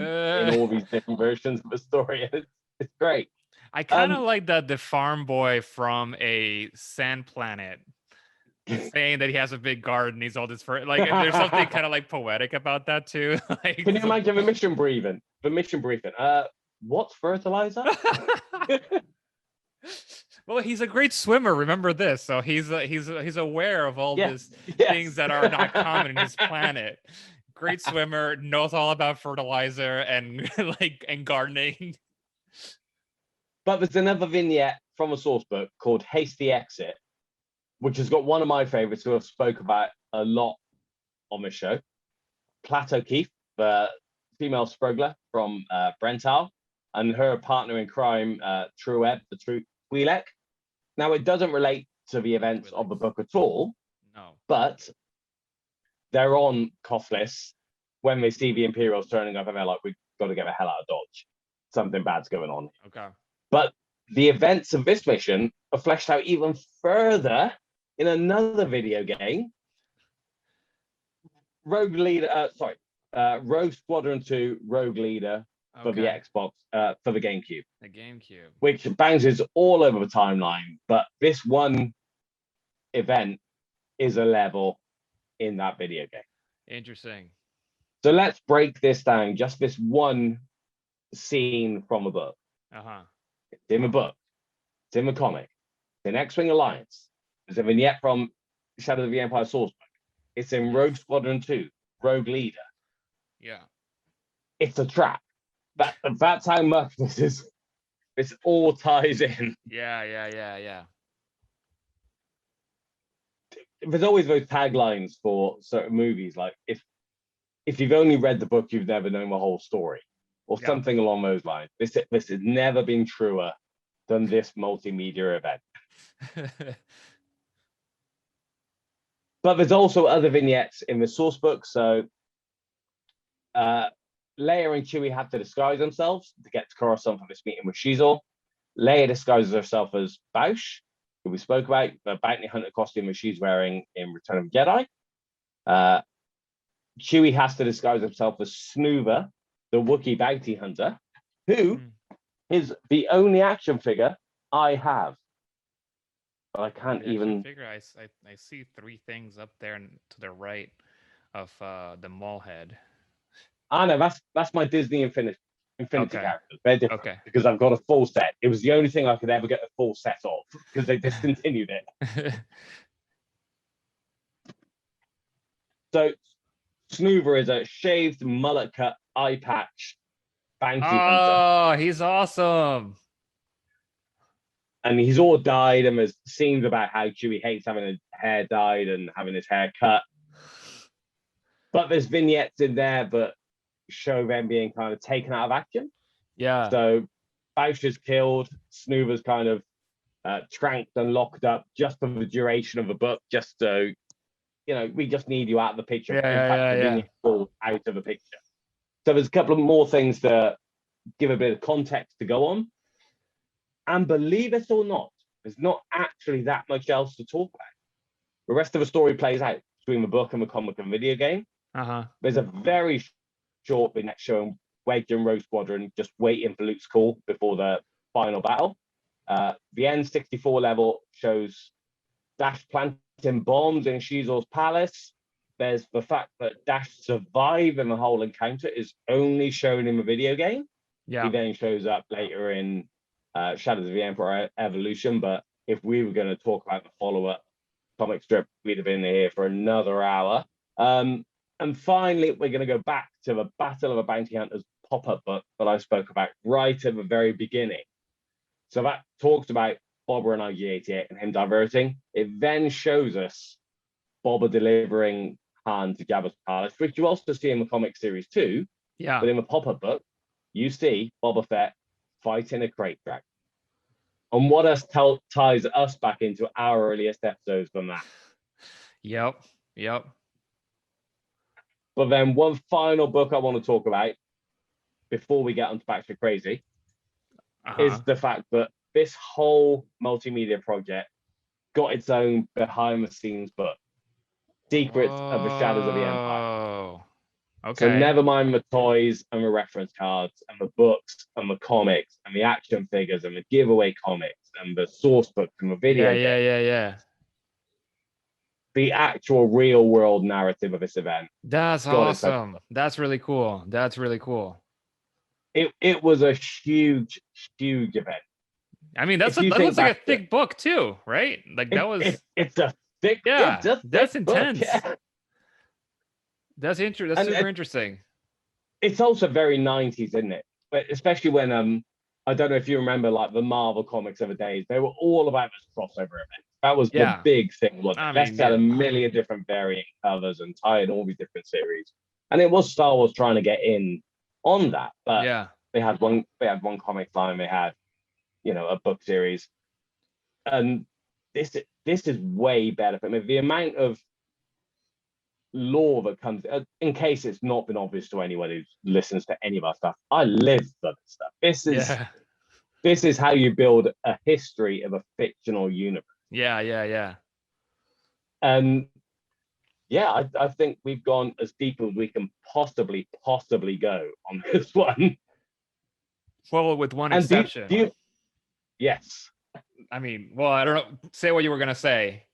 Speaker 3: all these different versions of the story. It's great.
Speaker 2: I kind of like that the farm boy from a sand planet saying that he has a big garden. He's all this there's something kind of poetic about that too.
Speaker 3: Can you imagine the mission briefing? What's fertilizer?
Speaker 2: Well, he's a great swimmer. Remember this, so he's aware of all these things that are not common in his planet. Great swimmer, knows all about fertilizer and and gardening.
Speaker 3: But there's another vignette from a source book called Hasty Exit, which has got one of my favorites who I've spoke about a lot on this show. Plateau Keith, the female Sprogler from Brental, and her partner in crime, Trueb, the Twi'lek. Now, it doesn't relate to the events of the book at all.
Speaker 2: No.
Speaker 3: But they're on Kothless when they see the Imperials turning up and they're like, we've got to get the hell out of Dodge. Something bad's going on.
Speaker 2: Okay.
Speaker 3: But the events of this mission are fleshed out even further in another video game. Rogue Squadron 2 Rogue Leader for the Xbox, for the GameCube.
Speaker 2: The GameCube.
Speaker 3: Which bounces all over the timeline, but this one event is a level in that video game.
Speaker 2: Interesting.
Speaker 3: So let's break this down. Just this one scene from a book. It's in the book. It's in the comic. It's in X-Wing Alliance. There's a vignette from Shadow of the Empire source book. It's in Rogue Squadron 2, Rogue Leader.
Speaker 2: Yeah.
Speaker 3: It's a trap. That's how much this all ties in.
Speaker 2: Yeah.
Speaker 3: There's always those taglines for certain movies, like if you've only read the book, you've never known the whole story, or something along those lines. This has never been truer than this multimedia event. But there's also other vignettes in the source book. So Leia and Chewie have to disguise themselves to get to Coruscant for this meeting with Shizor. Leia disguises herself as Bausch, who we spoke about, the bounty hunter costume that she's wearing in Return of the Jedi. Chewie has to disguise himself as Snoover, the Wookiee bounty hunter, who is the only action figure I have. But I can't even
Speaker 2: figure. I see three things up there to the right of the mall head.
Speaker 3: I know that's my Disney Infinity. Infinity
Speaker 2: Okay.
Speaker 3: characters. They're different
Speaker 2: Okay.
Speaker 3: because I've got a full set. It was the only thing I could ever get a full set of because they discontinued it. So Snoover is a shaved, mullet cut, eye patch bounty hunter.
Speaker 2: Oh, he's awesome.
Speaker 3: And he's all dyed, and there's scenes about how Chewie hates having his hair dyed and having his hair cut. But there's vignettes in there that show them being kind of taken out of action.
Speaker 2: Yeah.
Speaker 3: So Boucher's killed, Snoover's kind of tranked and locked up just for the duration of the book, just so, we just need you out of the picture.
Speaker 2: Yeah.
Speaker 3: Fall out of the picture. So there's a couple of more things to give a bit of context to go on. And believe it or not, there's not actually that much else to talk about. The rest of the story plays out between the book and the comic and video game. There's a very short vignette showing Wedge and Rogue Squadron just waiting for Luke's call before the final battle. The N64 level shows Dash planting bombs in Shizor's palace. There's the fact that Dash survived in the whole encounter is only shown in the video game.
Speaker 2: Yeah.
Speaker 3: He then shows up later in Shadows of the Emperor Evolution, but if we were going to talk about the follow-up comic strip, we'd have been here for another hour. And finally, we're going to go back to the Battle of the Bounty Hunters pop-up book that I spoke about right at the very beginning. So that talks about Boba and IG-88 and him diverting. It then shows us Boba delivering Han to Jabba's palace, which you also see in the comic series too.
Speaker 2: Yeah.
Speaker 3: But in the pop-up book, you see Boba Fett fighting a crate dragon. And what else ties us back into our earliest episodes than that?
Speaker 2: Yep.
Speaker 3: But then one final book I want to talk about before we get onto Batshit Crazy is the fact that this whole multimedia project got its own behind-the-scenes book, Secrets of the Shadows of the Empire.
Speaker 2: Oh, okay.
Speaker 3: So never mind the toys and the reference cards and the books and the comics and the action figures and the giveaway comics and the source books and the video games.
Speaker 2: Yeah.
Speaker 3: The actual real world narrative of this event.
Speaker 2: That's awesome. That's really cool.
Speaker 3: It was a huge event.
Speaker 2: I mean, that looks like a thick book too, right? Like
Speaker 3: it's a thick,
Speaker 2: that's intense.
Speaker 3: Book, yeah.
Speaker 2: That's interesting. That's super interesting.
Speaker 3: It's also very 90s, isn't it? But especially when I don't know if you remember, like the Marvel comics of the days, they were all about this crossover event. That was the big thing. Let's sell a million different variant covers and tie in all these different series. And it was Star Wars trying to get in on that, but they had one comic line, they had a book series, and this is way better for me. The amount of lore that comes, in case it's not been obvious to anyone who listens to any of our stuff, I live for this stuff. This is how you build a history of a fictional universe.
Speaker 2: Yeah.
Speaker 3: And I think we've gone as deep as we can possibly go on this one.
Speaker 2: Well, with one exception.
Speaker 3: Yes.
Speaker 2: I mean, well, I don't know. Say what you were gonna say.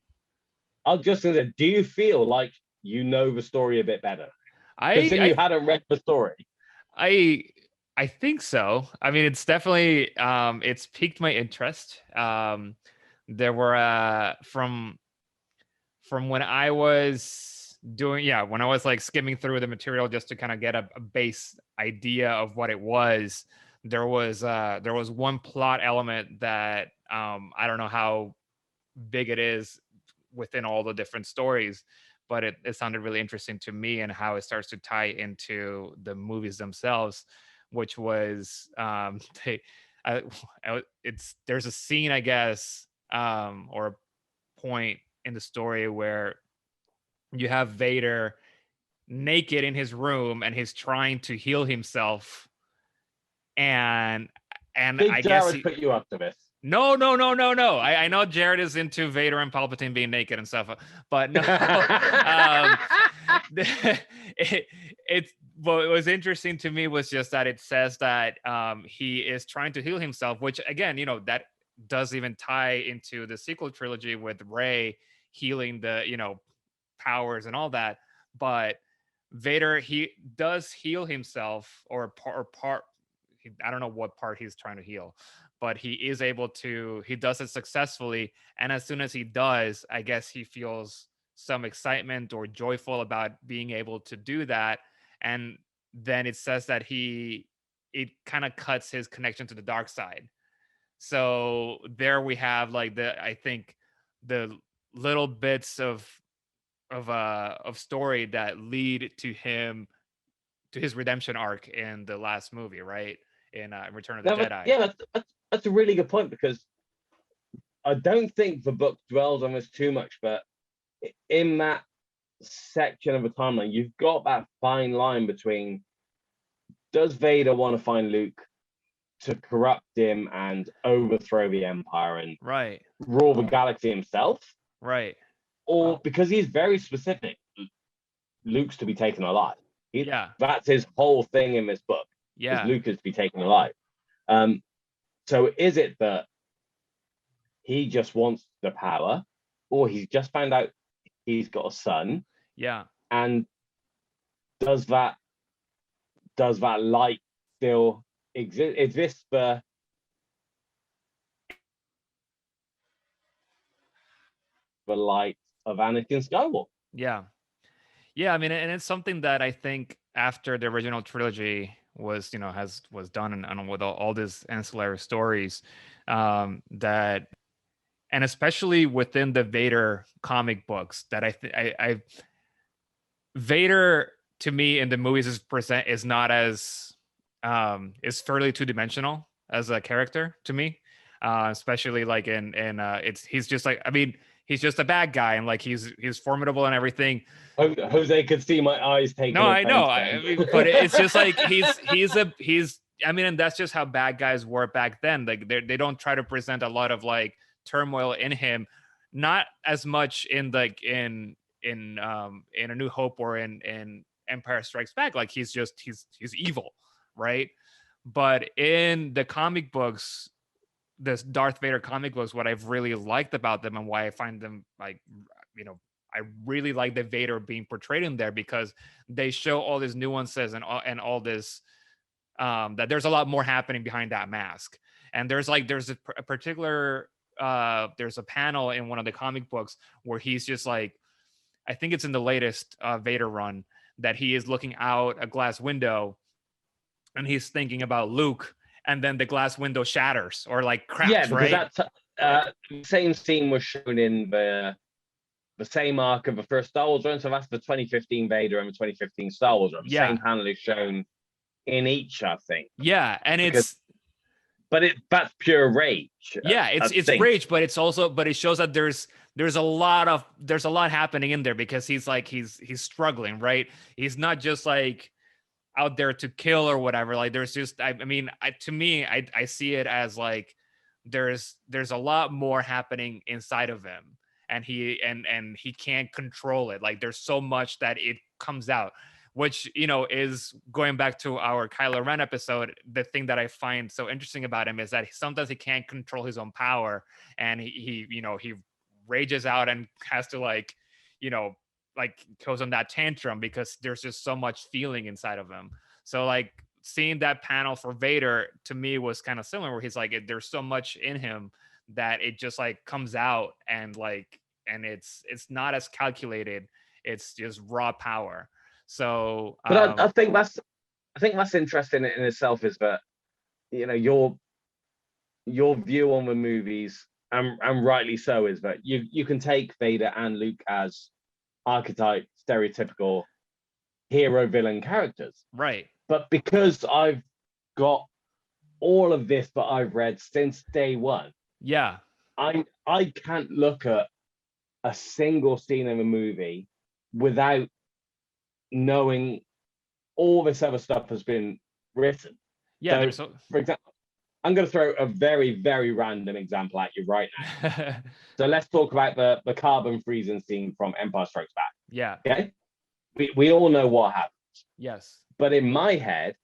Speaker 3: I was just gonna say, do you feel like you know the story a bit better? Because you hadn't read the story.
Speaker 2: I think so. I mean, it's definitely it's piqued my interest. There were from when I was when I was like skimming through the material just to kind of get a base idea of what it was. There was one plot element that I don't know how big it is within all the different stories, but it sounded really interesting to me, and how it starts to tie into the movies themselves, which was there's a scene, I guess, or a point in the story where you have Vader naked in his room and he's trying to heal himself, and I guess
Speaker 3: Jared put you up to this.
Speaker 2: No. I know Jared is into Vader and Palpatine being naked and stuff, but no. What was interesting to me was just that it says that he is trying to heal himself, which again, that does even tie into the sequel trilogy with Rey healing the, powers and all that. But Vader, he does heal himself, or part. I don't know what part he's trying to heal, but he is able to. He does it successfully, and as soon as he does, I guess he feels some excitement or joyful about being able to do that, and then it says that it kind of cuts his connection to the dark side. So there we have like I think the little bits of story that lead to him to his redemption arc in the last movie, right? In Return of the
Speaker 3: No, but
Speaker 2: Jedi.
Speaker 3: yeah, that's a really good point, because I don't think the book dwells on this too much, but in that section of the timeline, you've got that fine line between, does Vader want to find Luke to corrupt him and overthrow the Empire and
Speaker 2: Right.
Speaker 3: rule the galaxy himself?
Speaker 2: Right.
Speaker 3: Or because he's very specific, Luke's to be taken alive.
Speaker 2: Yeah.
Speaker 3: That's his whole thing in this book.
Speaker 2: Yeah.
Speaker 3: Is Luke is to be taken alive. So is it that he just wants the power, or he's just found out he's got a son?
Speaker 2: Yeah.
Speaker 3: And does that light still exist? Is this the light of Anakin Skywalker?
Speaker 2: Yeah. Yeah, I mean, and it's something that I think after the original trilogy was, was done and with all these ancillary stories, that, and especially within the Vader comic books, that I Vader to me in the movies is not as is fairly two dimensional as a character to me, especially like in he's just like, I mean, he's just a bad guy, and like he's formidable and everything.
Speaker 3: Jose could see my eyes taking.
Speaker 2: No, I know, but it's just like he's I mean, and that's just how bad guys were back then. Like they don't try to present a lot of like turmoil in him, not as much in like in A New Hope or in Empire Strikes Back. Like he's evil, right? But in the comic books, this Darth Vader comic books, what I've really liked about them and why I find them like, I really like the Vader being portrayed in there, because they show all these nuances and all this, that there's a lot more happening behind that mask. And there's a particular there's a panel in one of the comic books where he's just like, I think it's in the latest Vader run, that he is looking out a glass window and he's thinking about Luke, and then the glass window shatters or like cracks.
Speaker 3: Yeah, because
Speaker 2: right?
Speaker 3: that same scene was shown in the same arc of the first Star Wars run. So that's the 2015 Vader and the 2015 Star Wars run. The same panel is shown in each, I think.
Speaker 2: Yeah, and
Speaker 3: that's pure rage.
Speaker 2: Yeah, it's rage, but it shows that there's a lot happening in there, because he's struggling, right? He's not just like out there to kill or whatever. Like there's just, I mean, to me, I see it as like there's a lot more happening inside of him, and he can't control it. Like there's so much that it comes out, which, is going back to our Kylo Ren episode. The thing that I find so interesting about him is that sometimes he can't control his own power, and he rages out and has to like goes on that tantrum because there's just so much feeling inside of him. So like seeing that panel for Vader to me was kind of similar, where he's like, there's so much in him that it just like comes out, and it's not as calculated. It's just raw power. So,
Speaker 3: but I think that's interesting in itself, is that your view on the movies, and rightly so, is that you can take Vader and Luke as archetype, stereotypical hero villain characters,
Speaker 2: right?
Speaker 3: But because I've got all of this that I've read since day one,
Speaker 2: yeah,
Speaker 3: I can't look at a single scene in a movie without knowing all this other stuff has been written.
Speaker 2: Yeah.
Speaker 3: So, for example, I'm going to throw a very, very random example at you right now. So let's talk about the carbon freezing scene from Empire Strikes Back.
Speaker 2: Yeah.
Speaker 3: Okay. We all know what happens.
Speaker 2: Yes.
Speaker 3: But in my head,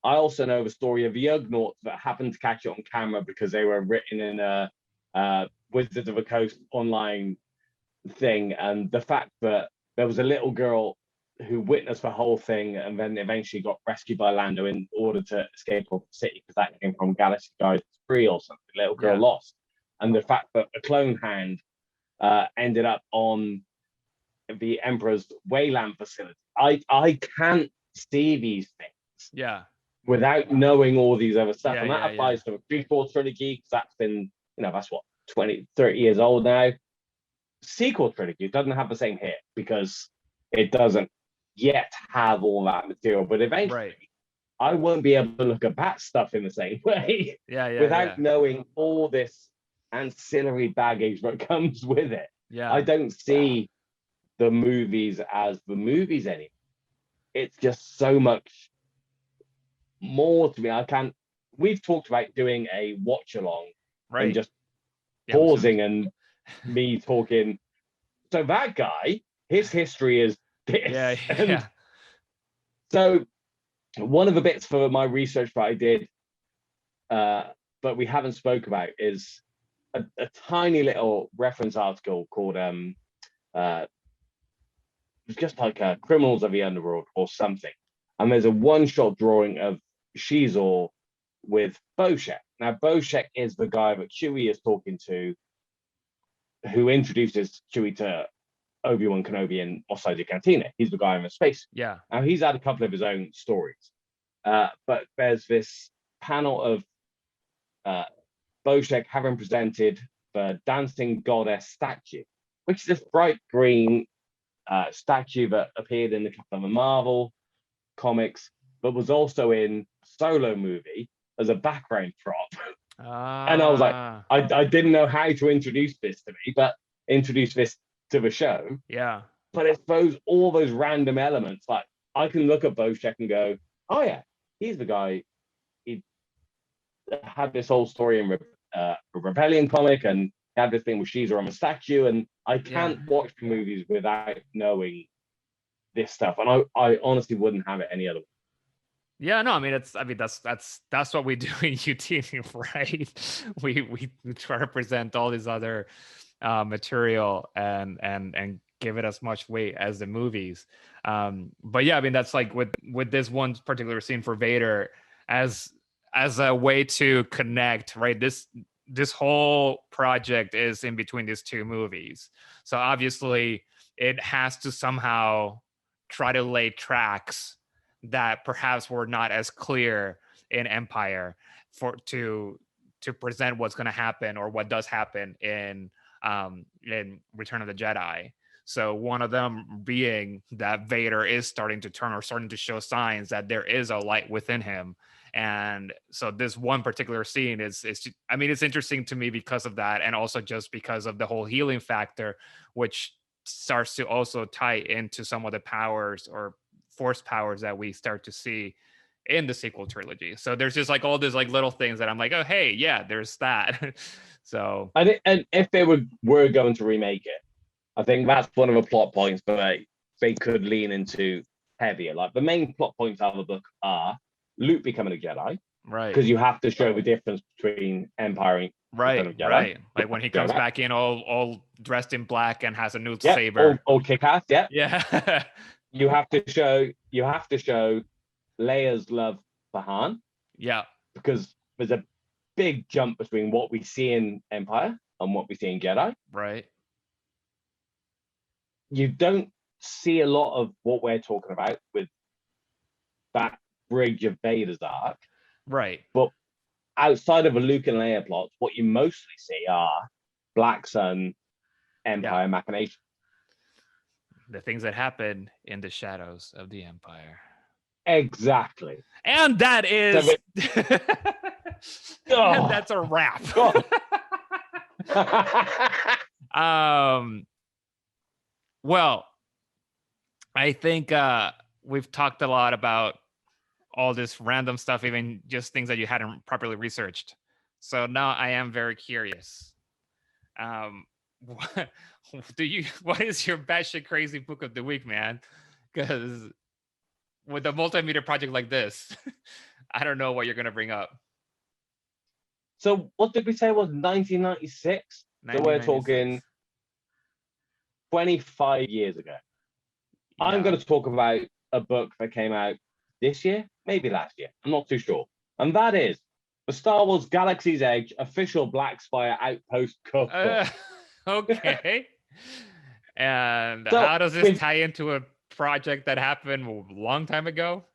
Speaker 3: I also know the story of the Ugnaughts that happened to catch it on camera because they were written in a Wizards of the Coast online thing, and the fact that there was a little girl who witnessed the whole thing and then eventually got rescued by Lando in order to escape off the city because that came from Galaxy Guide 3 or something. Little girl lost. And the fact that the clone hand ended up on the Emperor's Wayland facility. I can't see these things without knowing all these other stuff. And that applies to the prequel trilogy because that's been, that's what, 20, 30 years old now. Sequel trilogy doesn't have the same hit because it doesn't yet have all that material, but eventually I won't be able to look at that stuff in the same way without knowing all this ancillary baggage that comes with it. I don't see the movies as the movies anymore. It's just so much more to me. We've talked about doing a watch along and just pausing and me talking. So that guy, his history is this. So one of the bits for my research that I did, but we haven't spoke about, is a tiny little reference article called just like Criminals of the Underworld or something. And there's a one-shot drawing of Shizor with Boshek. Now, Boshek is the guy that Chewie is talking to, who introduces Chewie to Obi-Wan Kenobi in Mos Eisley Cantina. He's the guy in the space. Now, he's had a couple of his own stories. But there's this panel of Boshek having presented the Dancing Goddess statue, which is this bright green statue that appeared in a couple of the Marvel comics, but was also in Solo movie as a background prop. And I was like, I didn't know how to introduce this to me, but introduce this to the show. But it's all those random elements. Like I can look at Boshek and go, oh yeah, he's the guy. He had this whole story in a Rebellion comic, and he had this thing with Caesar on the statue, and I can't watch the movies without knowing this stuff. And I honestly wouldn't have it any other way.
Speaker 2: That's what we do in Youtini, right? We try to present all these other material and give it as much weight as the movies. But that's like with this one particular scene for Vader as a way to connect, right? This whole project is in between these two movies. So obviously it has to somehow try to lay tracks that perhaps were not as clear in Empire to present what's going to happen or what does happen in Return of the Jedi. So one of them being that Vader is starting to turn or starting to show signs that there is a light within him. And so this one particular scene it's interesting to me because of that, and also just because of the whole healing factor, which starts to also tie into some of the powers or force powers that we start to see in the sequel trilogy. So there's just like all these like little things that I'm like, oh hey, yeah, there's that. So
Speaker 3: and if they were going to remake it, I think that's one of the plot points that they could lean into heavier. Like the main plot points out of the book are Luke becoming a Jedi,
Speaker 2: right?
Speaker 3: Because you have to show the difference between Empire and Jedi.
Speaker 2: Right. Like when he comes back in all dressed in black and has a new saber,
Speaker 3: all kick-ass.
Speaker 2: Yeah.
Speaker 3: You have to show Leia's love for Han.
Speaker 2: Yeah.
Speaker 3: Because there's a big jump between what we see in Empire and what we see in Jedi.
Speaker 2: Right.
Speaker 3: You don't see a lot of what we're talking about with that bridge of Vader's arc.
Speaker 2: Right.
Speaker 3: But outside of a Luke and Leia plot, what you mostly see are Black Sun, Empire machinations.
Speaker 2: The things that happen in the shadows of the Empire.
Speaker 3: Exactly.
Speaker 2: And that is... and that's a wrap. Well, I think we've talked a lot about all this random stuff, even just things that you hadn't properly researched. So now I am very curious. What is your batshit crazy book of the week, man? Because with a multimedia project like this, I don't know what you're gonna bring up.
Speaker 3: So what did we say was 1996? So we're talking 25 years ago. I'm
Speaker 2: Yeah.
Speaker 3: going to talk about a book that came out this year, maybe last year. I'm not too sure. And that is the Star Wars Galaxy's Edge official Black Spire Outpost cookbook.
Speaker 2: Uh, okay. And
Speaker 3: So
Speaker 2: how does this
Speaker 3: we've
Speaker 2: tie into a project that happened a long time ago?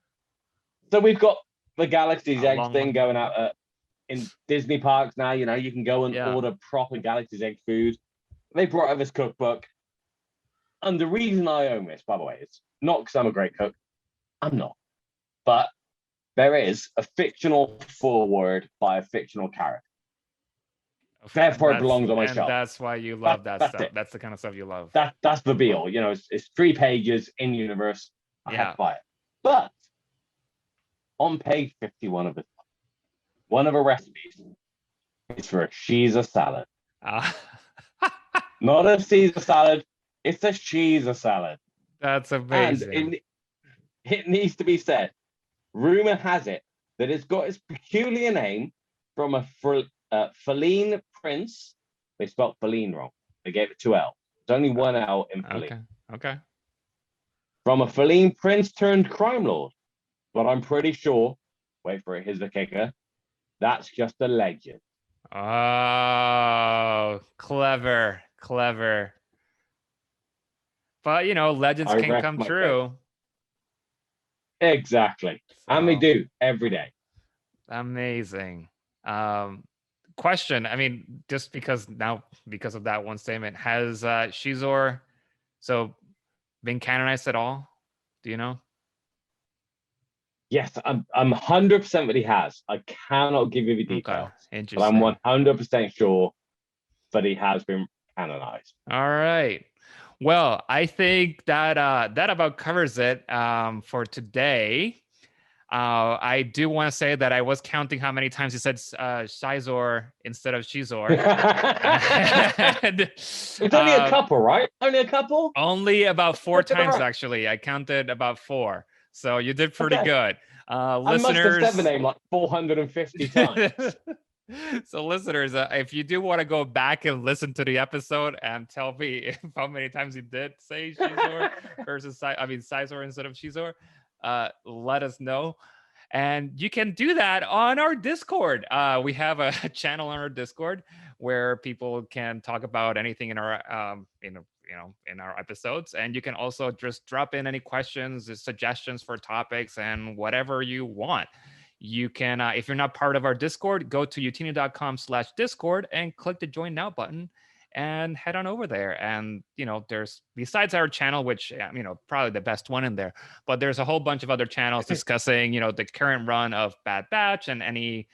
Speaker 3: we've got the Galaxy's
Speaker 2: A
Speaker 3: Edge
Speaker 2: long,
Speaker 3: thing
Speaker 2: long time
Speaker 3: going
Speaker 2: ago.
Speaker 3: out in Disney parks now. You know, you can go and
Speaker 2: Yeah.
Speaker 3: order proper Galaxy's Edge food. They brought out this cookbook. And the reason I own this, by the way, is not because I'm a great cook. I'm not. But there is a fictional foreword by a fictional character. Therefore, it belongs on my
Speaker 2: And
Speaker 3: shelf.
Speaker 2: that's why you love that
Speaker 3: That's
Speaker 2: stuff.
Speaker 3: it.
Speaker 2: That's the kind of stuff you love.
Speaker 3: That's the be all. You know, it's 3 pages in universe. I have
Speaker 2: Yeah.
Speaker 3: to buy it. But on page 51 of it, one of the recipes is for a Caesar salad.
Speaker 2: Uh,
Speaker 3: Not a Caesar salad, it's a Caesar salad.
Speaker 2: that's
Speaker 3: And
Speaker 2: amazing.
Speaker 3: it needs to be said, rumor has it that it's got its peculiar name from a feline prince. They spelled feline wrong. They gave it 2 L. There's only 1 L in feline.
Speaker 2: Okay.
Speaker 3: From a feline prince turned crime lord. But I'm pretty sure, wait for it, here's the kicker, that's just a legend.
Speaker 2: Oh, clever. But legends
Speaker 3: I
Speaker 2: can
Speaker 3: rest
Speaker 2: come
Speaker 3: my case.
Speaker 2: true.
Speaker 3: Exactly. And they
Speaker 2: So
Speaker 3: do every day.
Speaker 2: amazing. Question. I mean, just because of that one statement, has Shizor been canonized at all? Do you know?
Speaker 3: Yes, I'm 100% that he has. I cannot give you the details, but I'm
Speaker 2: Interesting.
Speaker 3: 100% sure that he has been canonized.
Speaker 2: All right. Well, I think that that about covers it for today. I do want to say that I was counting how many times he said Shizor instead of Shizor. And,
Speaker 3: It's only a couple, right? Only a couple?
Speaker 2: Only about 4 times,
Speaker 3: Right.
Speaker 2: actually. I counted about 4. So you did pretty
Speaker 3: Okay.
Speaker 2: good.
Speaker 3: I must have
Speaker 2: Listeners,
Speaker 3: said the name like 450 times.
Speaker 2: so listeners, if you do want to go back and listen to the episode and tell me how many times you did say Shizor versus Sizor instead of Shizor, let us know. And you can do that on our Discord. We have a channel on our Discord where people can talk about anything in our in our episodes, and you can also just drop in any questions, suggestions for topics, and whatever you want. You can, if you're not part of our Discord, go to youtini.com/discord and click the join now button and head on over there. And there's, besides our channel, which probably the best one in there, but there's a whole bunch of other channels discussing the current run of Bad Batch and any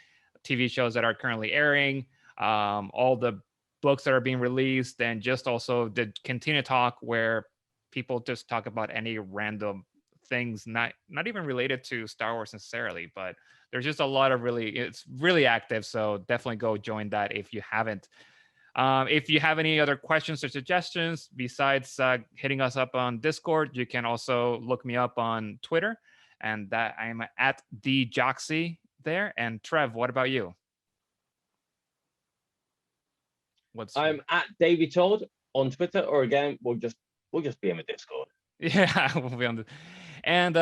Speaker 2: TV shows that are currently airing, all the books that are being released, and just also the Continue Talk, where people just talk about any random things, not even related to Star Wars necessarily, but there's just a lot of it's really active. So definitely go join that if you haven't. If you have any other questions or suggestions besides hitting us up on Discord, you can also look me up on Twitter, and that I'm at DJoxy there. And Trev, what about you?
Speaker 3: I'm at Davey Todd on Twitter, or again, we'll just be in the Discord.
Speaker 2: Yeah, we'll be on the. And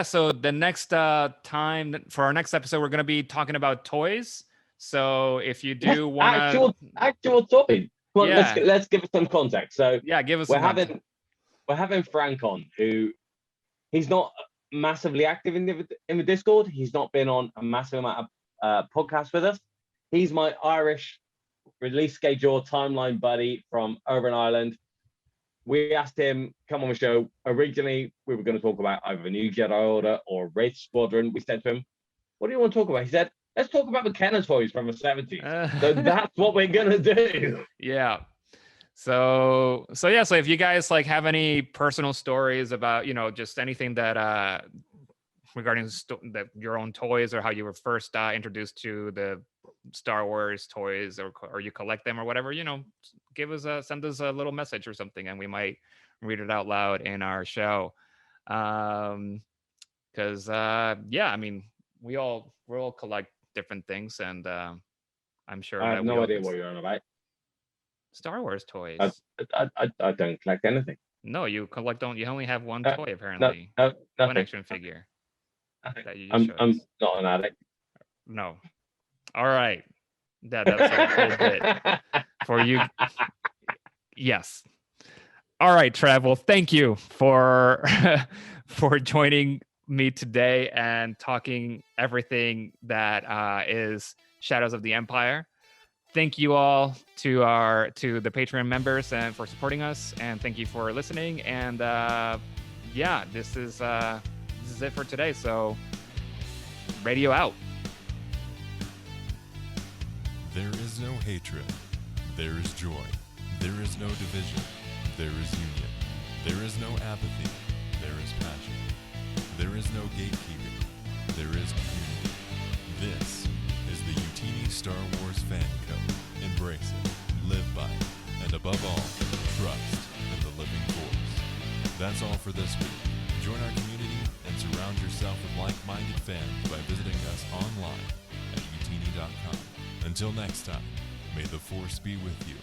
Speaker 2: so the next time for our next episode, we're going to be talking about toys. So if you do want
Speaker 3: actual toys, well,
Speaker 2: yeah.
Speaker 3: let's give it some context. So
Speaker 2: yeah, give us.
Speaker 3: We're having Frank on, who he's not massively active in the Discord. He's not been on a massive amount of podcasts with us. He's my Irish release schedule timeline buddy from over in Ireland. We asked him come on the show. Originally, we were going to talk about either the new Jedi Order or Wraith Squadron. We said to him, "What do you want to talk about?" He said, "Let's talk about the Kenner toys from the 70s." So that's what we're going to do.
Speaker 2: Yeah. So if you guys have any personal stories about just anything that regarding your own toys, or how you were first introduced to the Star Wars toys, or you collect them or whatever, send us a little message or something, and we might read it out loud in our show. Because we all collect different things, and I'm sure
Speaker 3: I have no idea what you're on about.
Speaker 2: Star Wars toys.
Speaker 3: I don't collect anything.
Speaker 2: No, you collect you only have one
Speaker 3: No,
Speaker 2: toy apparently.
Speaker 3: No,
Speaker 2: One
Speaker 3: nothing.
Speaker 2: action figure
Speaker 3: Nothing.
Speaker 2: that you just showed
Speaker 3: I'm
Speaker 2: us.
Speaker 3: not an addict.
Speaker 2: No. All right. That's a whole bit for you. Yes. All right, Trev. Well, thank you for for joining me today and talking everything that is Shadows of the Empire. Thank you all to the Patreon members and for supporting us, and thank you for listening. And yeah, this is it for today. So, radio out.
Speaker 1: There is no hatred. There is joy. There is no division. There is union. There is no apathy. There is passion. There is no gatekeeping. There is community. This is the Youtini Star Wars Fan Code. Embrace it, live by it, and above all, trust in the living force. That's all for this week. Join our community and surround yourself with like-minded fans by visiting us online at youtini.com. Until next time, may the force be with you.